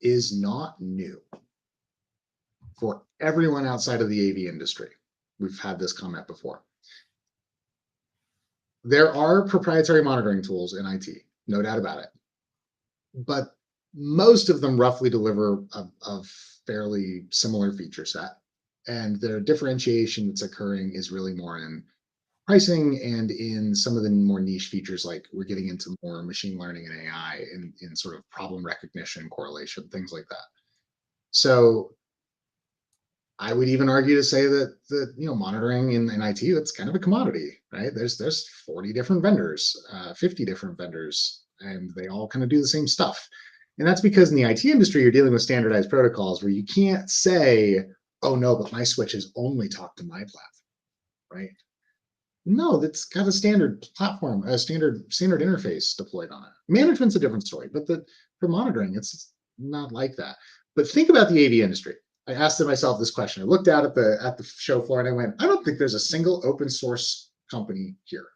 is not new for everyone outside of the AV industry. We've had this comment before. There are proprietary monitoring tools in IT, no doubt about it. But most of them roughly deliver a fairly similar feature set. And their differentiation that's occurring is really more in pricing and in some of the more niche features, like we're getting into more machine learning and AI in sort of problem recognition, correlation, things like that. So I would even argue to say that monitoring in IT, that's kind of a commodity, right? There's 40 different vendors, 50 different vendors, and they all kind of do the same stuff. And that's because in the IT industry, you're dealing with standardized protocols where you can't say, oh no, but my switches only talk to my platform, right? No, that's got a standard platform, a standard interface deployed on it. Management's a different story, but for monitoring, it's not like that. But think about the AV industry. I asked myself this question. I looked out at the show floor and I went, I don't think there's a single open source company here.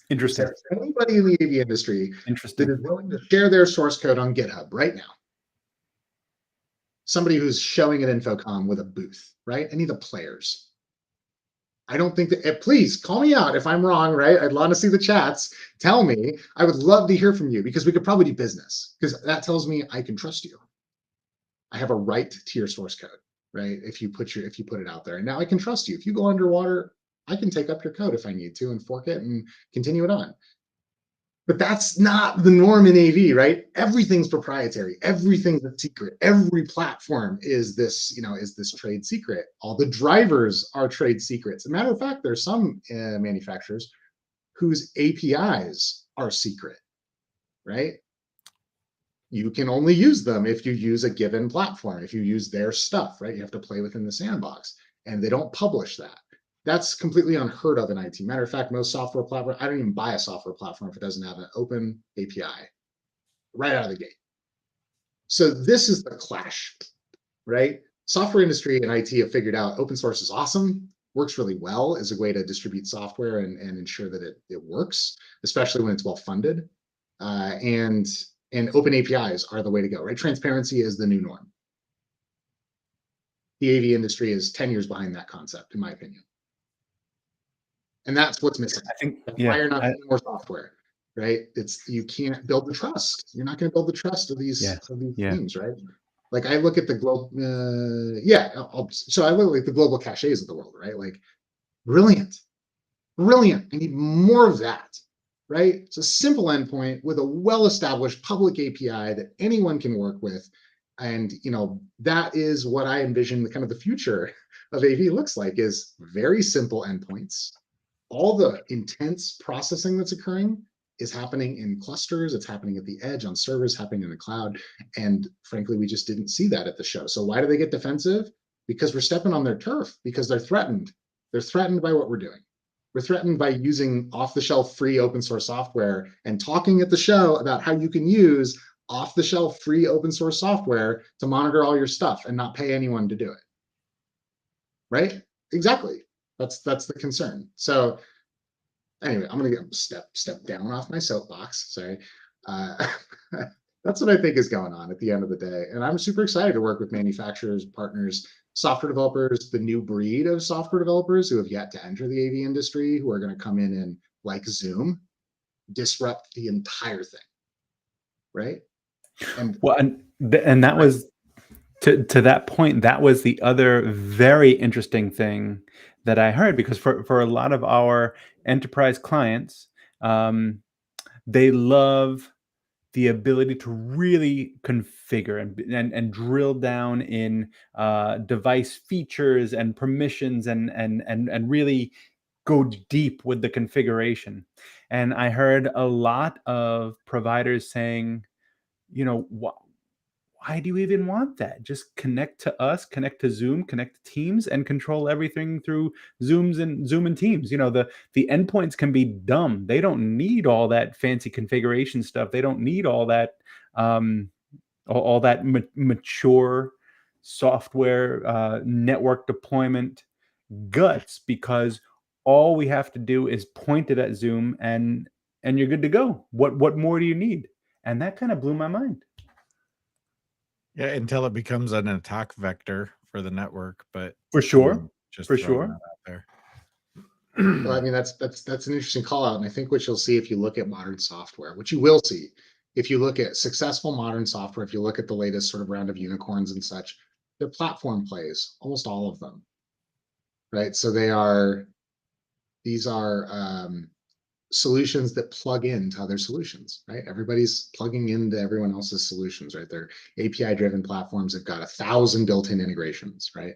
Interesting. Is there anybody in the AV industry that is willing to share their source code on GitHub right now? Somebody who's showing at InfoComm with a booth, right? Any of the players. I don't think that, please call me out if I'm wrong, right? I'd love to see the chats. Tell me. I would love to hear from you because we could probably do business, because that tells me I can trust you. I have a right to your source code, right? If you put it out there, and now I can trust you. If you go underwater, I can take up your code if I need to and fork it and continue it on. But that's not the norm in AV, right? Everything's proprietary. Everything's a secret. Every platform is this trade secret. All the drivers are trade secrets. As a matter of fact, there's some manufacturers whose APIs are secret, right? You can only use them if you use a given platform, if you use their stuff, right? You have to play within the sandbox, and they don't publish that. That's completely unheard of in IT. Matter of fact, most software platform, I don't even buy a software platform if it doesn't have an open API right out of the gate. So this is the clash, right? Software industry and IT have figured out open source is awesome, works really well as a way to distribute software and ensure that it works, especially when it's well funded. And open APIs are the way to go, right? Transparency is the new norm. The AV industry is 10 years behind that concept, in my opinion. And that's what's missing. I think why you're not getting more software, right? You can't build the trust. You're not going to build the trust of these teams, right? Like I look at the global, so I look at the global caches of the world, right? Like brilliant. I need more of that, right? It's a simple endpoint with a well-established public API that anyone can work with. And that is what I envision the kind of the future of AV looks like, is very simple endpoints. All the intense processing that's occurring is happening in clusters. It's happening at the edge on servers, happening in the cloud. And frankly, we just didn't see that at the show. So why do they get defensive? Because we're stepping on their turf, because they're threatened. They're threatened by what we're doing. We're threatened by using off-the-shelf free open source software and talking at the show about how you can use off-the-shelf free open source software to monitor all your stuff and not pay anyone to do it. Right? Exactly. That's the concern. So anyway, I'm gonna step down off my soapbox. Sorry. That's what I think is going on at the end of the day. And I'm super excited to work with manufacturers, partners, software developers, the new breed of software developers who have yet to enter the AV industry, who are going to come in and, like Zoom, disrupt the entire thing. Right? And that was to that point, that was the other very interesting thing that I heard, because for a lot of our enterprise clients, they love the ability to really configure and drill down in device features and permissions and really go deep with the configuration. And I heard a lot of providers saying, why do you even want that? Just connect to us, connect to Zoom, connect to Teams, and control everything through Zoom and Teams. The endpoints can be dumb. They don't need all that fancy configuration stuff. They don't need all that all that mature software network deployment guts, because all we have to do is point it at Zoom and you're good to go. What more do you need? And that kind of blew my mind. Yeah, until it becomes an attack vector for the network, but For sure. just For throwing sure. that out there. Well, I mean, that's an interesting call out. And I think what you'll see if you look at modern software, which you will see, if you look at successful modern software, if you look at the latest sort of round of unicorns and such, they're platform plays, almost all of them. Right. So these are solutions that plug into other solutions, right? Everybody's plugging into everyone else's solutions, right? They're API driven platforms that got 1,000 built-in integrations, right?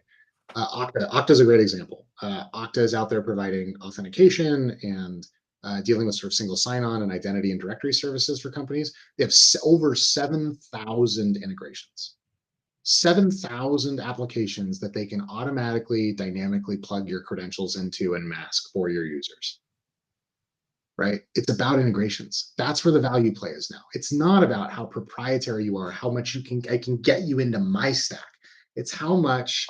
Okta is a great example. Okta is out there providing authentication and dealing with sort of single sign-on and identity and directory services for companies. They have over 7,000 integrations, 7,000 applications that they can automatically, dynamically plug your credentials into and mask for your users. Right? It's about integrations. That's where the value play is now. It's not about how proprietary you are, how much I can get you into my stack. It's how much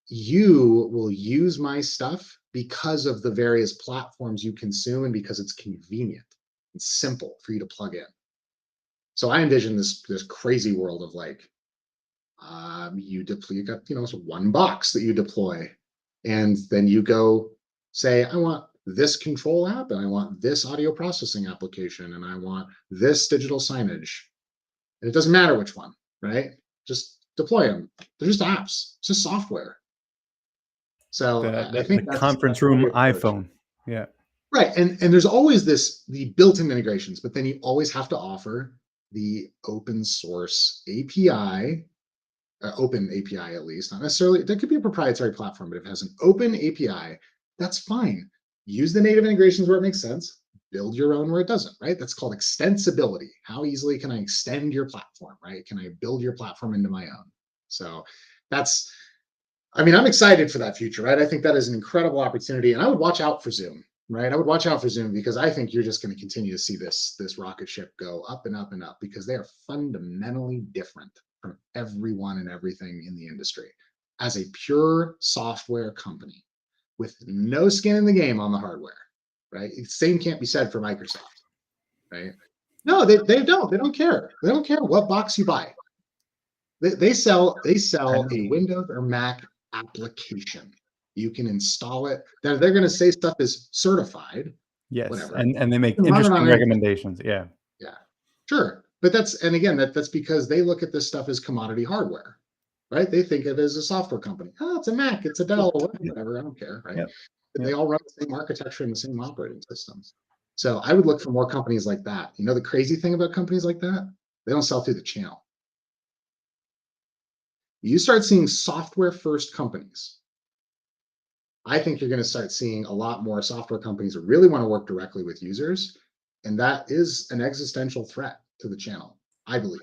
you will use my stuff because of the various platforms you consume and because it's convenient and simple for you to plug in. So I envision this crazy world of like you got one box that you deploy, and then you go say, I want this control app, and I want this audio processing application, and I want this digital signage. And it doesn't matter which one, right? Just deploy them. They're just apps. It's just software. So I think the that's conference room iPhone. Yeah. Right. And there's always the built-in integrations, but then you always have to offer the open source API, open API at least, not necessarily, that could be a proprietary platform, but if it has an open API, that's fine. Use the native integrations where it makes sense, build your own where it doesn't, right? That's called extensibility. How easily can I extend your platform, right? Can I build your platform into my own? So I'm excited for that future, right? I think that is an incredible opportunity, and I would watch out for Zoom, right? I would watch out for Zoom because I think you're just going to continue to see this rocket ship go up and up and up because they are fundamentally different from everyone and everything in the industry. As a pure software company with no skin in the game on the hardware, right? The same can't be said for Microsoft, right? No, they don't. They don't care. They don't care what box you buy. They sell a Windows or Mac application. You can install it. They're going to say stuff is certified. Yes, whatever. and they make interesting recommendations. Yeah, sure. But that's because they look at this stuff as commodity hardware, right? They think of it as a software company. Oh, it's a Mac, it's a Dell, whatever. I don't care, right? Yep. They all run the same architecture and the same operating systems. So I would look for more companies like that. You know, the crazy thing about companies like that, they don't sell through the channel. You start seeing software first companies. I think you're going to start seeing a lot more software companies that really want to work directly with users. And that is an existential threat to the channel, I believe.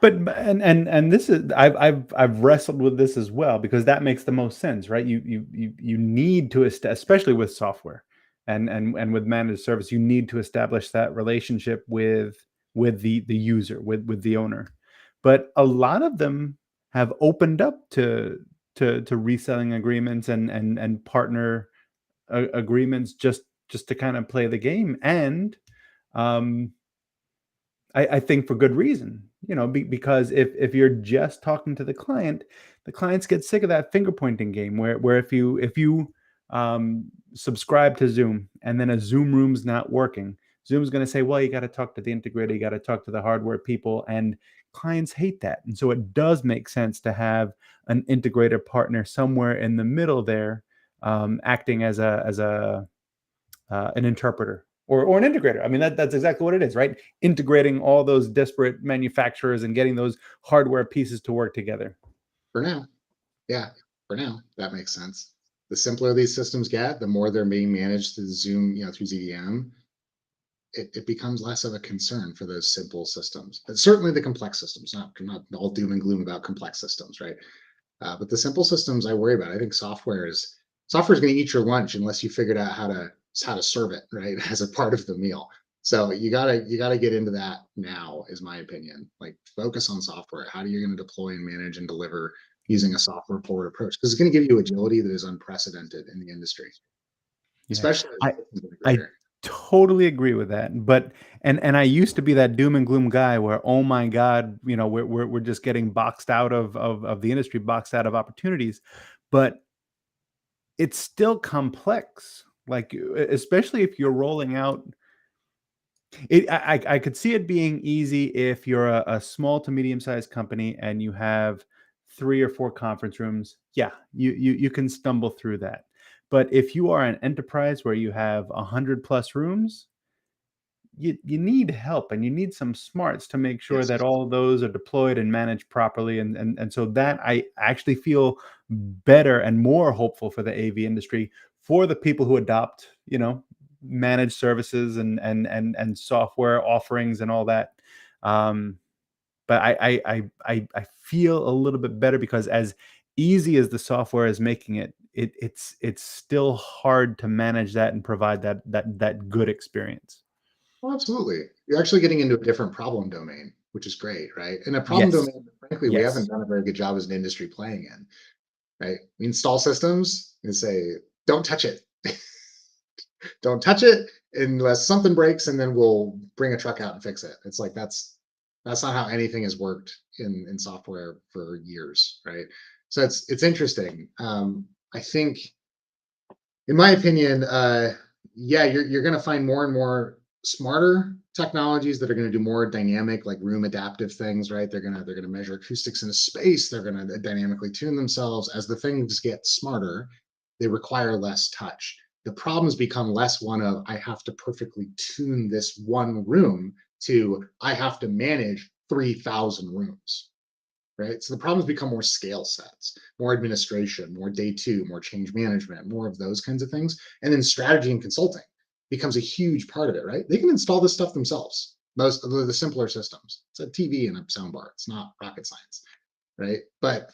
But and this is I've wrestled with this as well because that makes the most sense, right? You need to especially with software and with managed service, you need to establish that relationship with the user, with the owner. But a lot of them have opened up to reselling agreements and partner agreements just to kind of play the game, and I think for good reason, because if you're just talking to the clients get sick of that finger pointing game where if you subscribe to Zoom and then a Zoom room's not working, Zoom's going to say, well, you got to talk to the integrator, you got to talk to the hardware people, and clients hate that. And so it does make sense to have an integrator partner somewhere in the middle there, acting as an interpreter or an integrator. I mean, that's exactly what it is, right? Integrating all those disparate manufacturers and getting those hardware pieces to work together. For now, yeah, that makes sense. The simpler these systems get, the more they're being managed through Zoom, through ZDM, it becomes less of a concern for those simple systems. But certainly the complex systems, not all doom and gloom about complex systems, right? But the simple systems I worry about. I think software is going to eat your lunch unless you figured out how to serve it, right, as a part of the meal. So you gotta get into that now, is my opinion. Like, focus on software. How are you going to deploy and manage and deliver using a software forward approach? Because it's going to give you agility that is unprecedented in the industry, Yeah. especially as I totally agree with that. But and I used to be that doom and gloom guy where, oh my God, we're just getting boxed out of the industry, boxed out of opportunities. But it's still complex. Like especially if you're rolling out it, I could see it being easy if you're a small to medium sized company and you have 3 or 4 conference rooms. Yeah, you can stumble through that. But if you are an enterprise where you have 100+ rooms, you need help and you need some smarts to make sure Yes. that all of those are deployed and managed properly. And so that I actually feel better and more hopeful for the AV industry for the people who adopt, managed services and software offerings and all that. Um, but I feel a little bit better because as easy as the software is making it, it's still hard to manage that and provide that good experience. Well, absolutely. You're actually getting into a different problem domain, which is great, right? And a problem Yes. domain that, frankly, we haven't Yes. done a very good job as an industry playing in, right? We install systems and say, don't touch it. Don't touch it unless something breaks, and then we'll bring a truck out and fix it. It's like that's not how anything has worked in software for years, right? So it's interesting. I think, in my opinion, yeah, you're going to find more and more smarter technologies that are going to do more dynamic, like room adaptive things, right? They're gonna measure acoustics in a space. They're going to dynamically tune themselves. As the things get smarter, they require less touch. The problems become less one of I have to perfectly tune this one room to I have to manage 3,000 rooms, right? So the problems become more scale sets, more administration, more day two, more change management, more of those kinds of things. And then strategy and consulting becomes a huge part of it, right? They can install this stuff themselves. Most of the simpler systems. It's a TV and a soundbar. It's not rocket science, right? But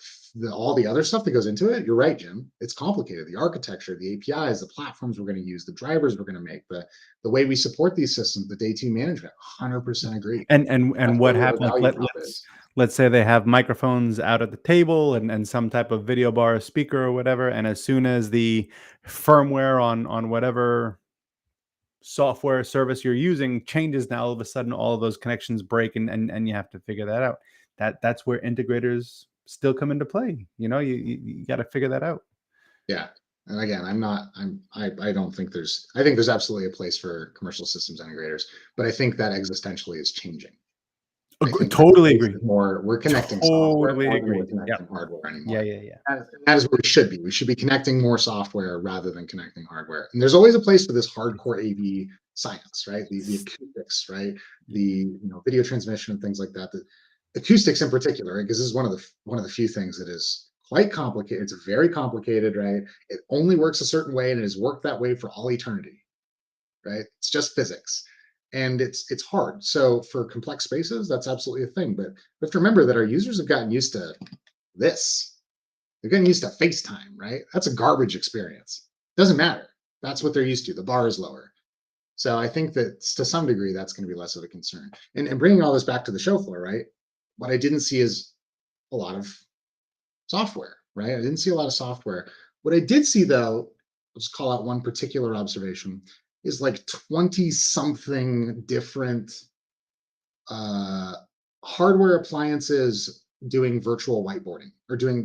all the other stuff that goes into it, you're right, Jim. It's complicated. The architecture, the APIs, the platforms we're going to use, the drivers we're going to make, the way we support these systems, the day two management. 100% agree. And That's what where the happens? value prop is. Let's say they have microphones out at the table and some type of video bar speaker or whatever, and as soon as the firmware on whatever software service you're using changes, now all of a sudden all of those connections break and you have to figure that out. That's where integrators still come into play. You got to figure that out. Yeah. And again, I don't think I think there's absolutely a place for commercial systems integrators, but I think that existentially is changing. I think that Totally space agree. is more, we're connecting software Totally more than we're agree. Yep. connecting hardware Yeah, anymore. yeah, yeah. That is where we should be. We should be connecting more software rather than connecting hardware. And there's always a place for this hardcore AV science, right? The acoustics, right? The video transmission and things like that. The acoustics in particular, right? Because this is one of the few things that is quite complicated. It's very complicated, right? It only works a certain way and it has worked that way for all eternity, right? It's just physics. And it's hard. So for complex spaces, that's absolutely a thing. But we have to remember that our users have gotten used to this. They're getting used to FaceTime, right? That's a garbage experience. Doesn't matter. That's what they're used to. The bar is lower. So I think that to some degree, that's going to be less of a concern. And bringing all this back to the show floor, right? What I didn't see is a lot of software, right? I didn't see a lot of software. What I did see, though, let's call out one particular observation, is like 20 something different hardware appliances doing virtual whiteboarding or doing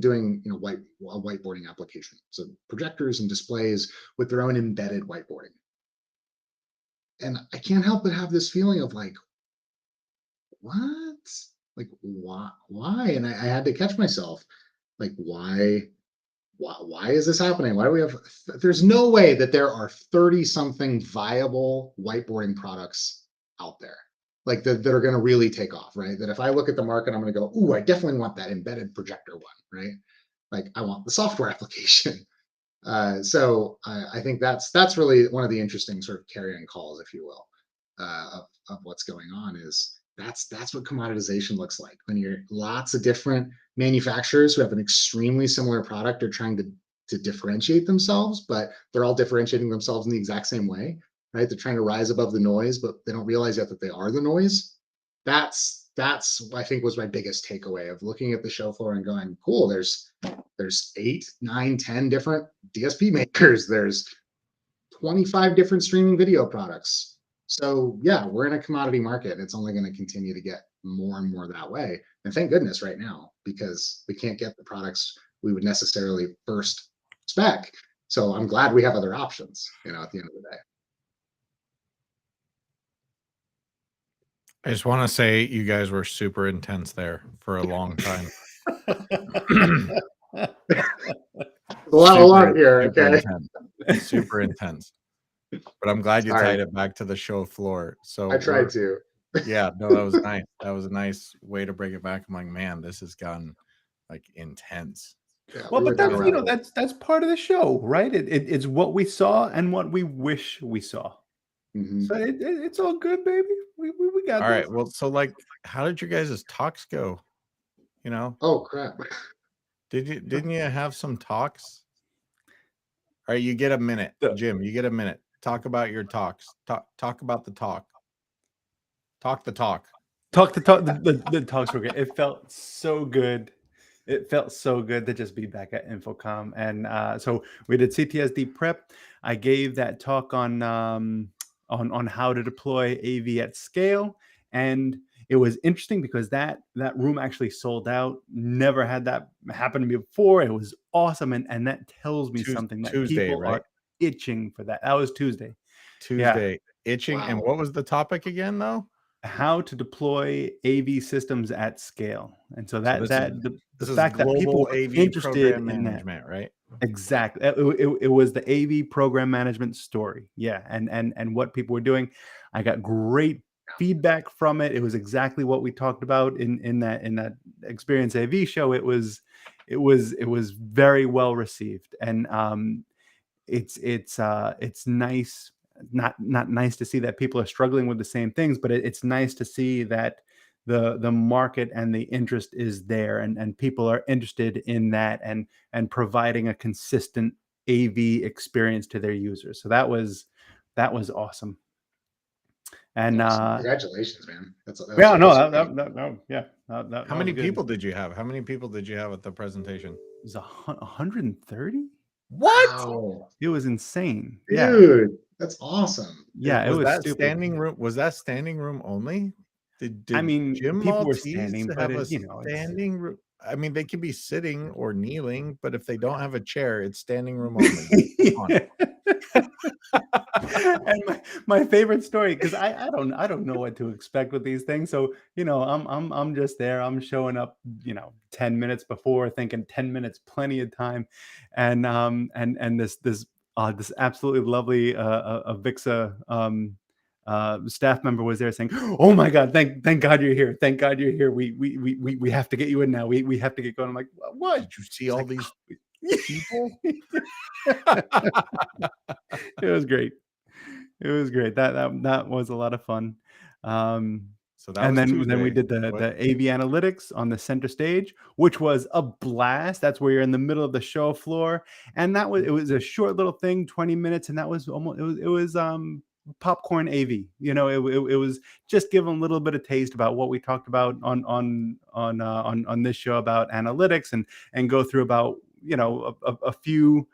a whiteboarding application. So projectors and displays with their own embedded whiteboarding. And I can't help but have this feeling of like, what? Like why? And I had to catch myself. Like, why is this happening? Why do we have there's no way that there are 30 something viable whiteboarding products out there like that are going to really take off, right? That if I look at the market, I'm going to go, ooh, I definitely want that embedded projector one, right? Like I want the software application. So I think that's really one of the interesting sort of carrying calls, if you will, of what's going on is that's what commoditization looks like when you're lots of different manufacturers who have an extremely similar product are trying to differentiate themselves, but they're all differentiating themselves in the exact same way, right? They're trying to rise above the noise, but they don't realize yet that they are the noise. That's I think was my biggest takeaway of looking at the show floor and going, cool, there's 8, 9, 10 different DSP makers. There's 25 different streaming video products. So yeah, we're in a commodity market. It's only going to continue to get more and more that way. And thank goodness right now, because we can't get the products we would necessarily first spec. So I'm glad we have other options, at the end of the day. I just want to say you guys were super intense there for a long time. A lot here, super okay? intense. Super intense. But I'm glad you tied it back to the show floor. So I tried to. Yeah, no, that was nice. That was a nice way to bring it back. I'm like, man, this has gotten like intense. Yeah, well, but that's that's part of the show, right? It's what we saw and what we wish we saw. Mm-hmm. So it's all good, baby. We got all this. right. Well, so like, how did your guys' talks go? Oh crap! Didn't you have some talks? All right, you get a minute, Jim. You get a minute. Talk about your talks. Talk about the talk. Talk the talk. Talk the talk. The talks were good. It felt so good. It felt so good to just be back at InfoComm. And so we did CTSD prep. I gave that talk on how to deploy AV at scale, and it was interesting because that room actually sold out. Never had that happen to me before. It was awesome, and that tells me something that Tuesday, people right? are itching for that. That was Tuesday. Tuesday, itching. Wow. And what was the topic again, though? How to deploy AV systems at scale. And so the fact that people were AV interested program in management, that, right? Exactly. It was the AV program management story. Yeah. And what people were doing. I got great feedback from it. It was exactly what we talked about in that Experience AV show. It was very well received. And it's nice, not nice to see that people are struggling with the same things, but it's nice to see that the market and the interest is there, and people are interested in that, and providing a consistent AV experience to their users. So that was awesome. And congratulations, man. How many people did you have? How many people did you have at the presentation? It was 130. What? Wow. It was insane. Dude, that's awesome. Yeah, was it was that stupid. standing room? Was that standing room only? Did I mean, Jim people were Maltese standing, have but a standing room? I mean, they could be sitting or kneeling, but if they don't have a chair, it's standing room only. And my favorite story, because I don't know what to expect with these things. So I'm just there. I'm showing up 10 minutes before, thinking 10 minutes plenty of time, and this absolutely lovely Avixa staff member was there saying, "Oh my God, thank God you're here. Thank God you're here. We have to get you in now. We have to get going." I'm like, "What? Did you see all these people?" It was great. It was great. That was a lot of fun. So that and was then Tuesday. We did the AV analytics on the center stage, which was a blast. That's where you're in the middle of the show floor, and it was a short little thing, 20 minutes, and that was almost it was popcorn AV. It was just giving a little bit of taste about what we talked about on this show about analytics, and go through about a few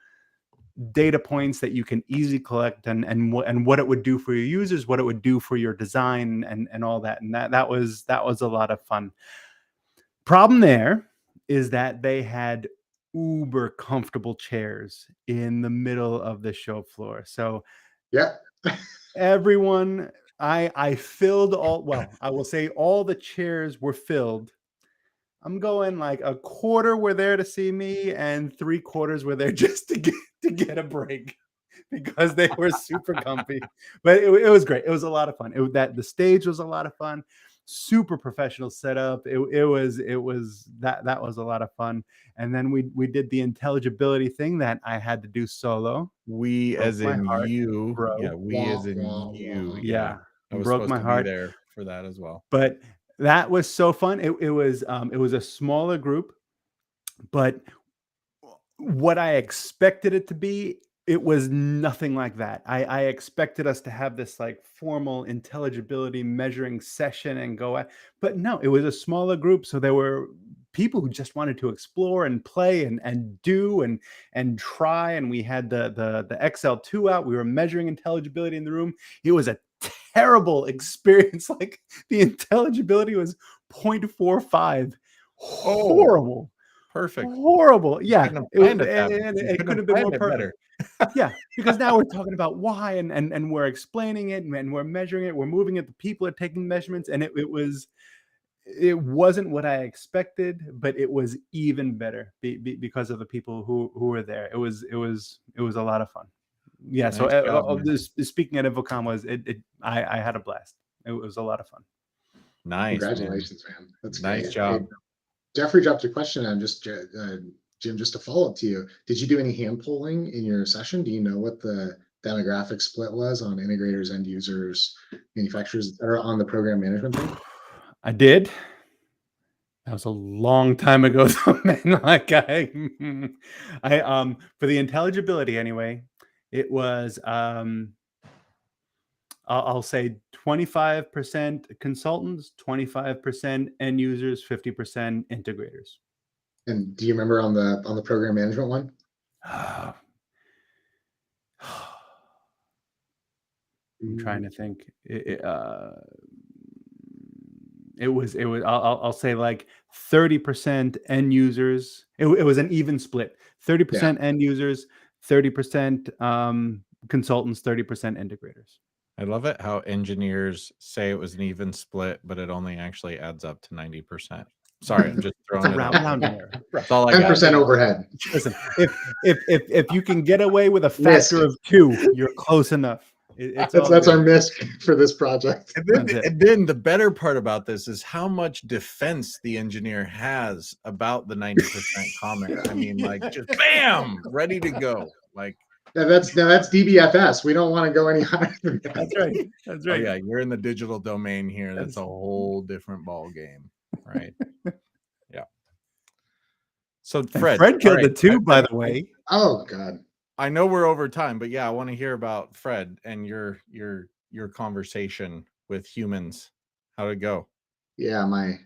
data points that you can easily collect, and what it would do for your users, what it would do for your design, and all that. And that was a lot of fun. Problem there is that they had uber comfortable chairs in the middle of the show floor. So yeah, everyone, I filled I will say all the chairs were filled. I'm going like a quarter were there to see me, and 3/4 were there just to get a break, because they were super comfy. But it was great. It was a lot of fun. The stage was a lot of fun. Super professional setup. It was that was a lot of fun. And then we did the intelligibility thing that I had to do solo. We as in you, bro. yeah. We as in you, yeah. I was Broke supposed my to heart be there for that as well. But that was so fun. It was a smaller group, but what I expected it to be, it was nothing like that. I expected us to have this like formal intelligibility measuring session and go at, but no, it was a smaller group. So there were people who just wanted to explore and play and do and try. And we had the XL2 out. We were measuring intelligibility in the room. It was a terrible experience. Like the intelligibility was 0.45. Horrible. Perfect. Horrible. Yeah. Couldn't have It, planned it that and you it couldn't could have have been more planned it perfect. better. Yeah, because now we're talking about why and we're explaining it and we're measuring it, we're moving it, the people are taking measurements, and it wasn't what I expected, but it was even better because of the people who were there. It was a lot of fun. Yeah. Nice So job, man. this speaking at InfoComm was I had a blast. It was a lot of fun. Nice, man. Congratulations, man. That's Nice great. job. Hey, Jeffrey dropped a question. I'm just Jim, just to follow up to you. Did you do any hand polling in your session? Do you know what the demographic split was on integrators, end users, manufacturers, or on the program management thing? I did. That was a long time ago, though, man. Like I for the intelligibility anyway, it was I'll say 25% consultants, 25% end users, 50% integrators. And do you remember on the program management one? I'm trying to think. It was I'll say like 30% end users. It was an even split. 30% end users, 30% consultants, 30% integrators. I love it how engineers say it was an even split, but it only actually adds up to 90%. Sorry, I'm just throwing it out. Rounding error. That's all I got. 10% overhead. Listen, if you can get away with a factor of 2, you're close enough. It's all That's good. our MISC for this project. And then the better part about this is how much defense the engineer has about the 90% comment. I mean, like just bam, ready to go. Like That's DBFS. We don't want to go any higher than that. That's right. That's oh right. yeah, you're in the digital domain here. That's a whole different ball game, right? Yeah. So Fred killed right, it too, by the way. Oh God. I know we're over time, but yeah, I want to hear about Fred and your conversation with humans. How'd it go? Yeah, my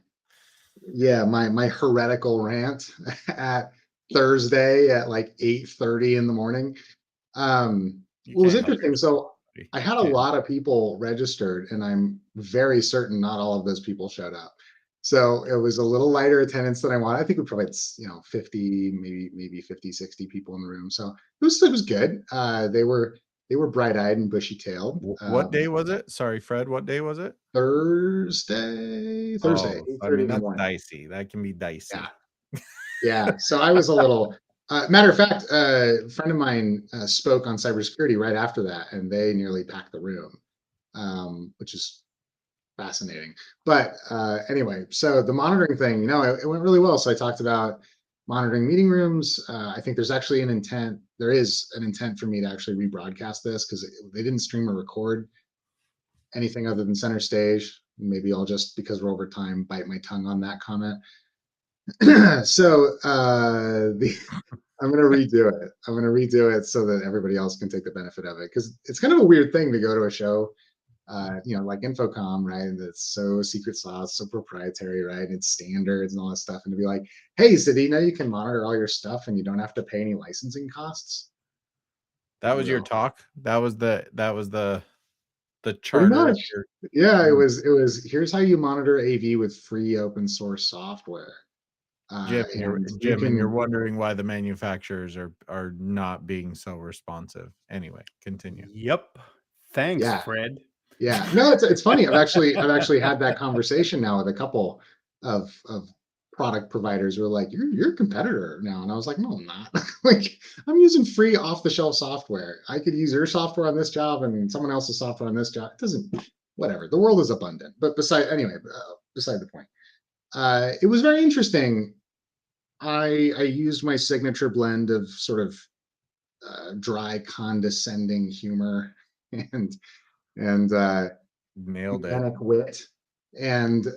heretical rant at Thursday at like 8:30 in the morning. What was interesting, so I had a lot of people registered, and I'm very certain not all of those people showed up. So it was a little lighter attendance than I wanted. I think we probably had 50, maybe 50, 60 people in the room. So it was good. They were bright-eyed and bushy-tailed. What day was it? Sorry, Fred. What day was it? Thursday, Oh, I 8:30 mean, in the that's morning. dicey. That can be dicey. Yeah. So I was a little. Matter of fact, a friend of mine spoke on cybersecurity right after that, and they nearly packed the room, which is fascinating. But anyway, so the monitoring thing, it went really well. So I talked about monitoring meeting rooms. I think there's actually an intent. There is an intent for me to actually rebroadcast this because they didn't stream or record anything other than center stage. Maybe I'll just, because we're over time, bite my tongue on that comment. So I'm going to redo it. I'm going to redo it so that everybody else can take the benefit of it, because it's kind of a weird thing to go to a show, like InfoComm, right? And it's so secret sauce, so proprietary, right? And it's standards and all that stuff. And to be like, hey, so do you know you can monitor all your stuff and you don't have to pay any licensing costs? That was your talk. That was the Pretty charter. much. Yeah, it was here's how you monitor AV with free open source software. Jim, And you're wondering why the manufacturers are not being so responsive. Anyway, continue. Yep. Thanks, Fred. Yeah. No, it's funny. I've actually had that conversation now with a couple of product providers who are like, you're a competitor now. And I was like, no, I'm not. Like, I'm using free off-the-shelf software. I could use your software on this job and someone else's software on this job. It doesn't, whatever. The world is abundant. But beside the point. It was very interesting. I used my signature blend of sort of dry, condescending humor and nailed it. Wit, and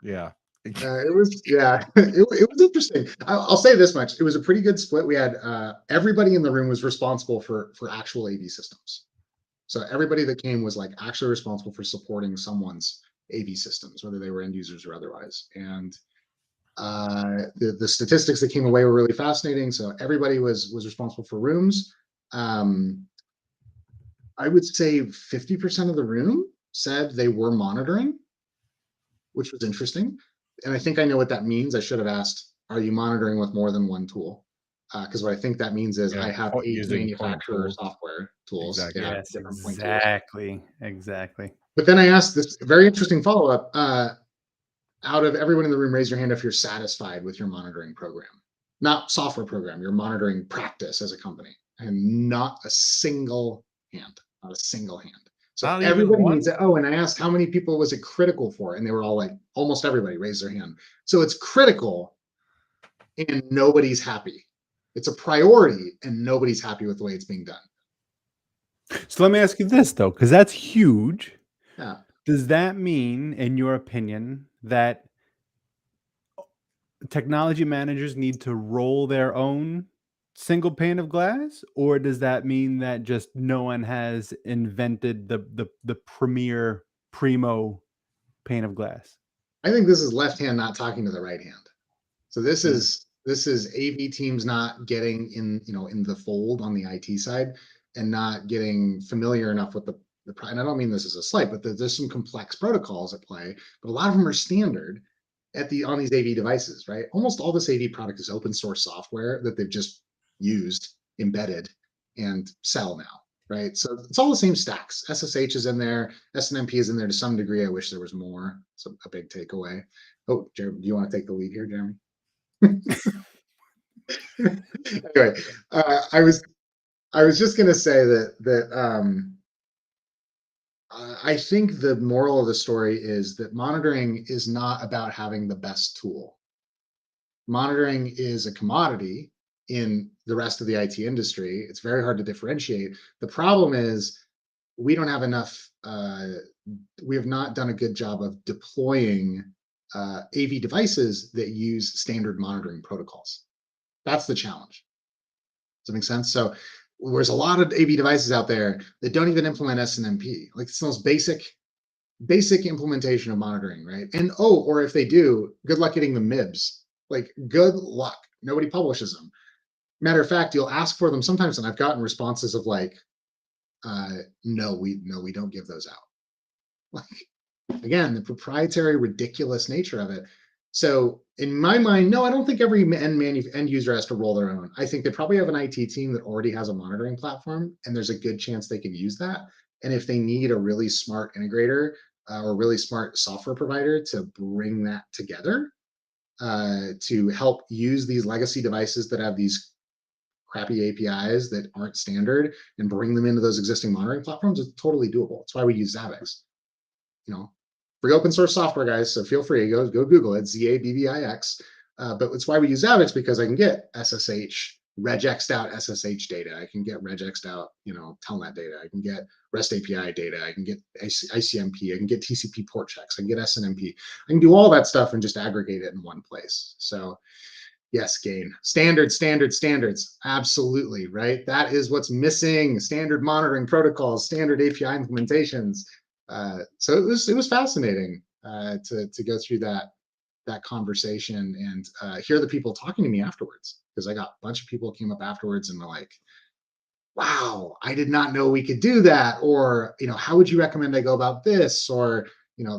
yeah, it was it was interesting. I'll say this much: it was a pretty good split. We had everybody in the room was responsible for actual AV systems. So everybody that came was like actually responsible for supporting someone's AV systems, whether they were end users or otherwise. And The statistics that came away were really fascinating. So everybody was responsible for rooms. I would say 50% of the room said they were monitoring, which was interesting. And I think I know what that means. I should have asked, are you monitoring with more than one tool? Because what I think that means is I Yeah, have 8 using point manufacturer tools. software tools. Exactly. Yeah, Yes, different point tools. exactly. But then I asked this very interesting follow-up. Out of everyone in the room, raise your hand if you're satisfied with your monitoring program. Not software program, your monitoring practice as a company. And not a single hand, not a single hand. So Not even everybody one? needs it. Oh, and I asked how many people was it critical for? And they were all like, almost everybody raised their hand. So it's critical and nobody's happy. It's a priority and nobody's happy with the way it's being done. So let me ask you this though, because that's huge. Yeah. Does that mean, in your opinion, that technology managers need to roll their own single pane of glass, or does that mean that just no one has invented the premier primo pane of glass? I think this is left hand not talking to the right hand. So this Mm. is AV teams not getting in, in the fold on the IT side and not getting familiar enough with and I don't mean this as a slight, but there's some complex protocols at play, but a lot of them are standard on these AV devices, right? Almost all this AV product is open source software that they've just used, embedded, and sell now, right? So it's all the same stacks. SSH is in there, SNMP is in there to some degree. I wish there was more. It's a big takeaway. Oh, Jeremy, do you want to take the lead here, Jeremy? Anyway, I was just going to say that I think the moral of the story is that monitoring is not about having the best tool. Monitoring is a commodity in the rest of the IT industry. It's very hard to differentiate. The problem is we don't have enough. We have not done a good job of deploying AV devices that use standard monitoring protocols. That's the challenge. Does that make sense? So there's a lot of AV devices out there that don't even implement SNMP. Like it's the most basic implementation of monitoring, right? And or if they do, good luck getting the MIBs. Like good luck. Nobody publishes them. Matter of fact, you'll ask for them sometimes, and I've gotten responses of like, no, we don't give those out. Like again, the proprietary, ridiculous nature of it. So in my mind, no, I don't think every end user has to roll their own. I think they probably have an IT team that already has a monitoring platform, and there's a good chance they can use that. And if they need a really smart integrator or really smart software provider to bring that together to help use these legacy devices that have these crappy APIs that aren't standard and bring them into those existing monitoring platforms, it's totally doable. That's why we use Zabbix. Free open source software, guys. So feel free, go Google it, Zabbix. But it's why we use Zabbix, because I can get SSH regexed out SSH data. I can get regexed out, telnet data. I can get REST API data. I can get ICMP. I can get TCP port checks. I can get SNMP. I can do all that stuff and just aggregate it in one place. So yes, Gain. Standards. Absolutely, right? That is what's missing. Standard monitoring protocols, standard API implementations. So it was fascinating to go through that conversation and hear the people talking to me afterwards, because I got a bunch of people came up afterwards and were like, wow, I did not know we could do that, or how would you recommend I go about this, or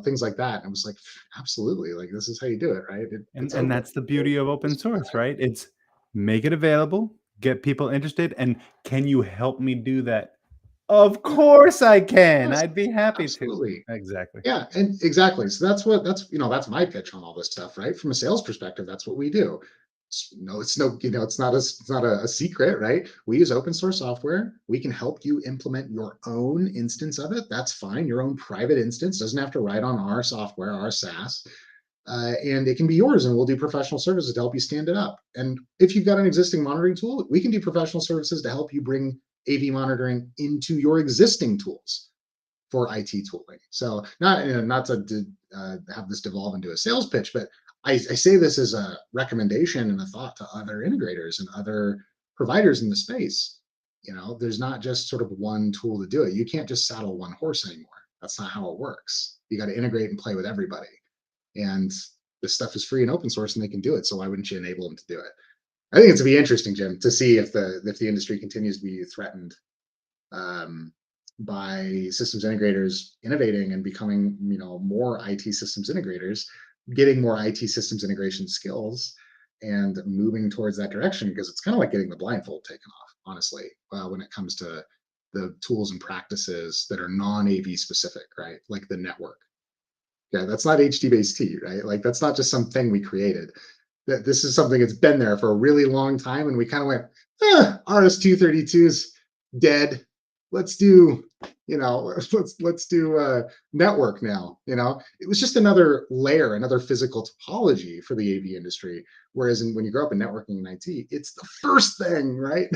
things like that. And I was like, absolutely, like this is how you do it, right? It's And open. that's the beauty of open source, right? It's make it available, get people interested, and can you help me do that? Of course I can. Yes, I'd be happy to. absolutely. Exactly. Yeah, and exactly. So that's my pitch on all this stuff, right? From a sales perspective, that's what we do. It's not a secret, right? We use open source software. We can help you implement your own instance of it. That's fine. Your own private instance doesn't have to ride on our software, our SaaS. And it can be yours, and we'll do professional services to help you stand it up. And if you've got an existing monitoring tool, we can do professional services to help you bring AV monitoring into your existing tools for IT tooling. So not to have this devolve into a sales pitch, but I say this as a recommendation and a thought to other integrators and other providers in the space. There's not just sort of one tool to do it. You can't just saddle one horse anymore. That's not how it works. You got to integrate and play with everybody. And this stuff is free and open source and they can do it. So why wouldn't you enable them to do it? I think it's going to be interesting, Jim, to see if the industry continues to be threatened by systems integrators innovating and becoming, more IT systems integrators, getting more IT systems integration skills, and moving towards that direction, because it's kind of like getting the blindfold taken off, honestly, when it comes to the tools and practices that are non-AV specific, right? Like the network. Yeah, that's not HT-based, right? Like that's not just something we created. That this is something that's been there for a really long time, and we kind of went, RS-232's dead. Let's do, let's do network now. It was just another layer, another physical topology for the AV industry. Whereas when you grow up in networking and IT, it's the first thing, right?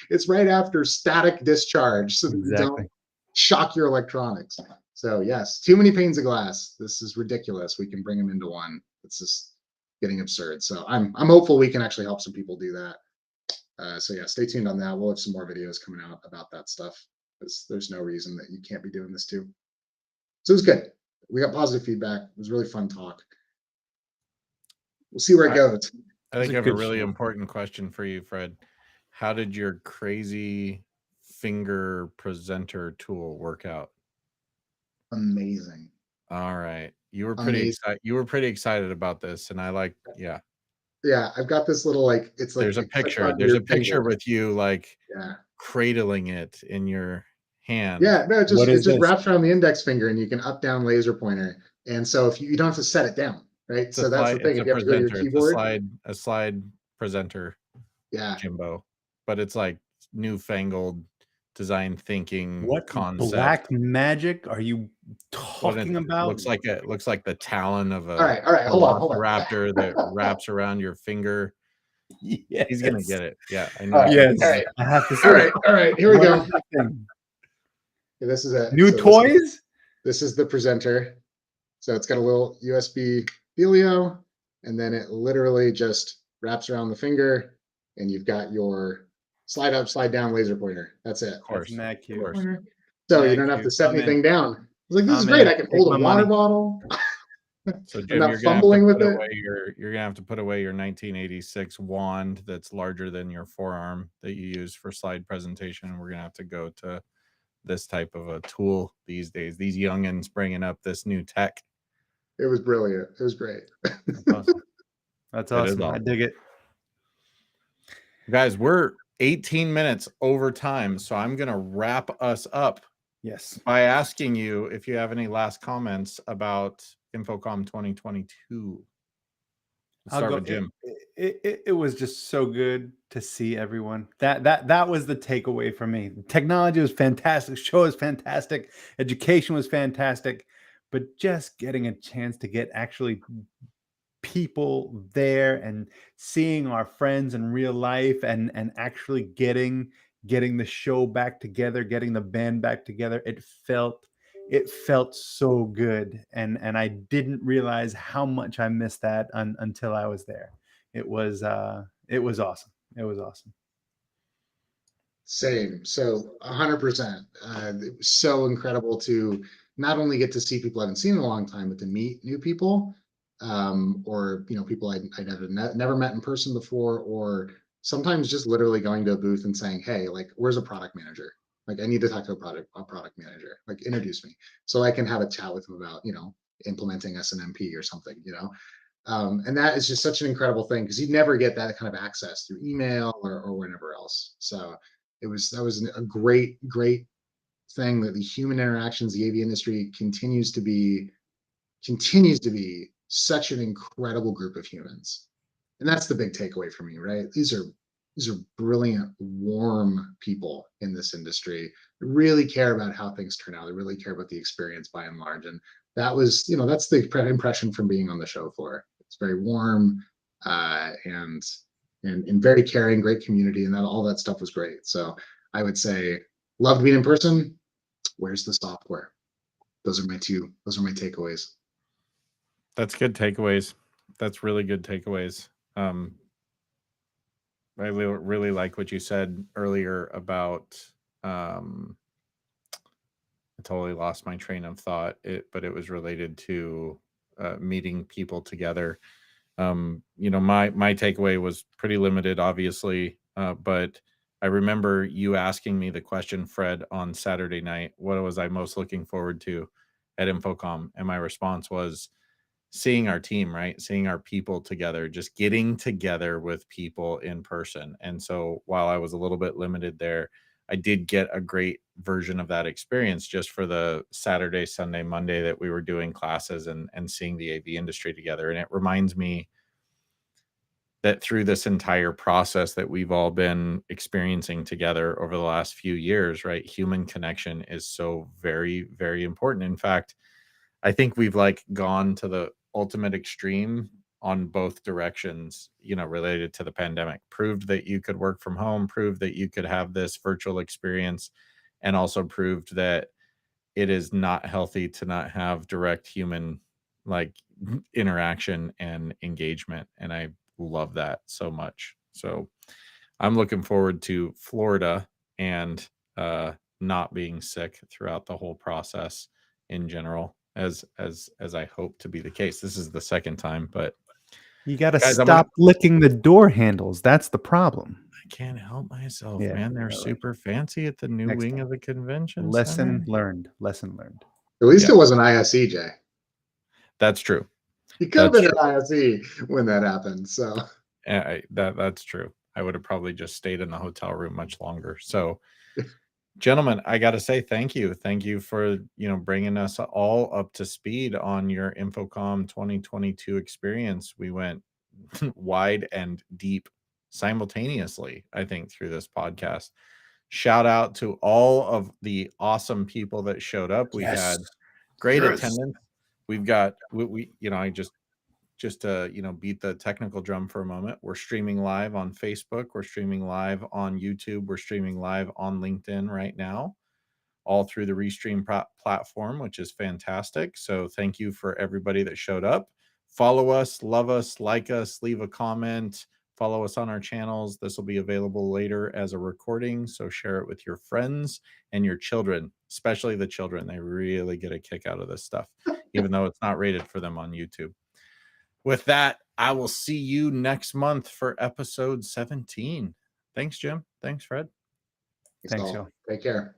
It's right after static discharge, so that you don't shock your electronics. So yes, too many panes of glass. This is ridiculous. We can bring them into one. It's just getting absurd. So I'm hopeful we can actually help some people do that. So yeah, stay tuned on that. We'll have some more videos coming out about that stuff, because there's no reason that you can't be doing this too. So it was good. We got positive feedback. It was really fun talk. We'll see where it goes. I think I have a really important question for you, Fred. How did your crazy finger presenter tool work out? Amazing. All right. You were pretty excited. You were pretty excited about this, and I like, yeah. Yeah, I've got this little it's like There's a picture. There's a picture with you yeah, cradling it in your hand. Yeah, no, it just wraps around the index finger, and you can up down laser pointer. And so if you don't have to set it down, right? So that's the thing. If you have to go to your keyboard, a slide presenter. Yeah, Jimbo, but it's like newfangled design thinking. What concept. Black magic are you talking about? Looks like the talon of a all right, hold on. Raptor that wraps around your finger. Yes. He's gonna get it. Yeah, I know. Yes, all right. I have to say. All right, here we go. This is it. New toys. This is the presenter. So it's got a little USB Helio, and then it literally just wraps around the finger, and you've got your slide up, slide down laser pointer. That's it. Of course. So you don't have to set anything down. I was like, this is great. I can hold a water bottle. So Jim, you're gonna have to put away your 1986 wand that's larger than your forearm that you use for slide presentation. We're gonna have to go to this type of a tool these days. These youngins bringing up this new tech. It was brilliant. It was great. That's awesome. I dig it. Guys, we're 18 minutes over time, so I'm going to wrap us up. Yes. By asking you if you have any last comments about InfoComm 2022. Let's start with Jim. It was just so good to see everyone. That was the takeaway for me. Technology was fantastic. Show was fantastic. Education was fantastic. But just getting a chance to get actually people there and seeing our friends in real life and actually getting the show back together, getting the band back together, it felt so good, and I didn't realize how much I missed that until I was there. It was awesome. It was awesome. Same. So 100%. It was so incredible to not only get to see people I haven't seen in a long time, but to meet new people, or people I'd never met in person before, or sometimes just literally going to a booth and saying, hey, like, where's a product manager? Like, I need to talk to a product manager. Like, introduce me so I can have a chat with them about implementing SNMP or something. And that is just such an incredible thing, because you never get that kind of access through email or whenever else. So that was a great thing, that the human interactions, the AV industry continues to be such an incredible group of humans. And that's the big takeaway for me, right? These are brilliant, warm people in this industry. They really care about how things turn out. They really care about the experience by and large. And that was, that's the impression from being on the show floor. It's very warm, and very caring, great community, and all that stuff was great. So I would say, loved being in person. Where's the software? Those are my takeaways. That's good takeaways. That's really good takeaways. I really like what you said earlier about, I totally lost my train of thought, but it was related to meeting people together. My takeaway was pretty limited, obviously, but I remember you asking me the question, Fred, on Saturday night, what was I most looking forward to at InfoComm? And my response was seeing our team, right? Seeing our people together, just getting together with people in person. And so while I was a little bit limited there, I did get a great version of that experience just for the Saturday, Sunday, Monday that we were doing classes and seeing the AV industry together. And it reminds me that through this entire process that we've all been experiencing together over the last few years, right? Human connection is so very, very important. In fact, I think we've like gone to the ultimate extreme on both directions, related to the pandemic. Proved that you could work from home, proved that you could have this virtual experience, and also proved that it is not healthy to not have direct human like interaction and engagement. And I love that so much. So I'm looking forward to Florida and not being sick throughout the whole process in general, as I hope to be the case. This is the second time, but You got to guys, stop licking the door handles. That's the problem. I can't help myself, Yeah, man. They're right. super fancy at the new Next wing time. of the convention Lesson center. learned. Lesson learned. At least Yeah. it wasn't ISE, Jay. That's true. You could have That's been at ISE when that happened. So that's true. I would have probably just stayed in the hotel room much longer. So, gentlemen, I got to say thank you. Thank you for, bringing us all up to speed on your InfoComm 2022 experience. We went wide and deep simultaneously, I think, through this podcast. Shout out to all of the awesome people that showed up. We had great attendance. We've got I just to beat the technical drum for a moment. We're streaming live on Facebook, we're streaming live on YouTube, we're streaming live on LinkedIn right now, all through the Restream platform, which is fantastic. So thank you for everybody that showed up. Follow us, love us, like us, leave a comment, follow us on our channels. This will be available later as a recording, so share it with your friends and your children, especially the children. They really get a kick out of this stuff, even though it's not rated for them on YouTube. With that, I will see you next month for episode 17. Thanks, Jim. Thanks, Fred. thanks, all. Take care.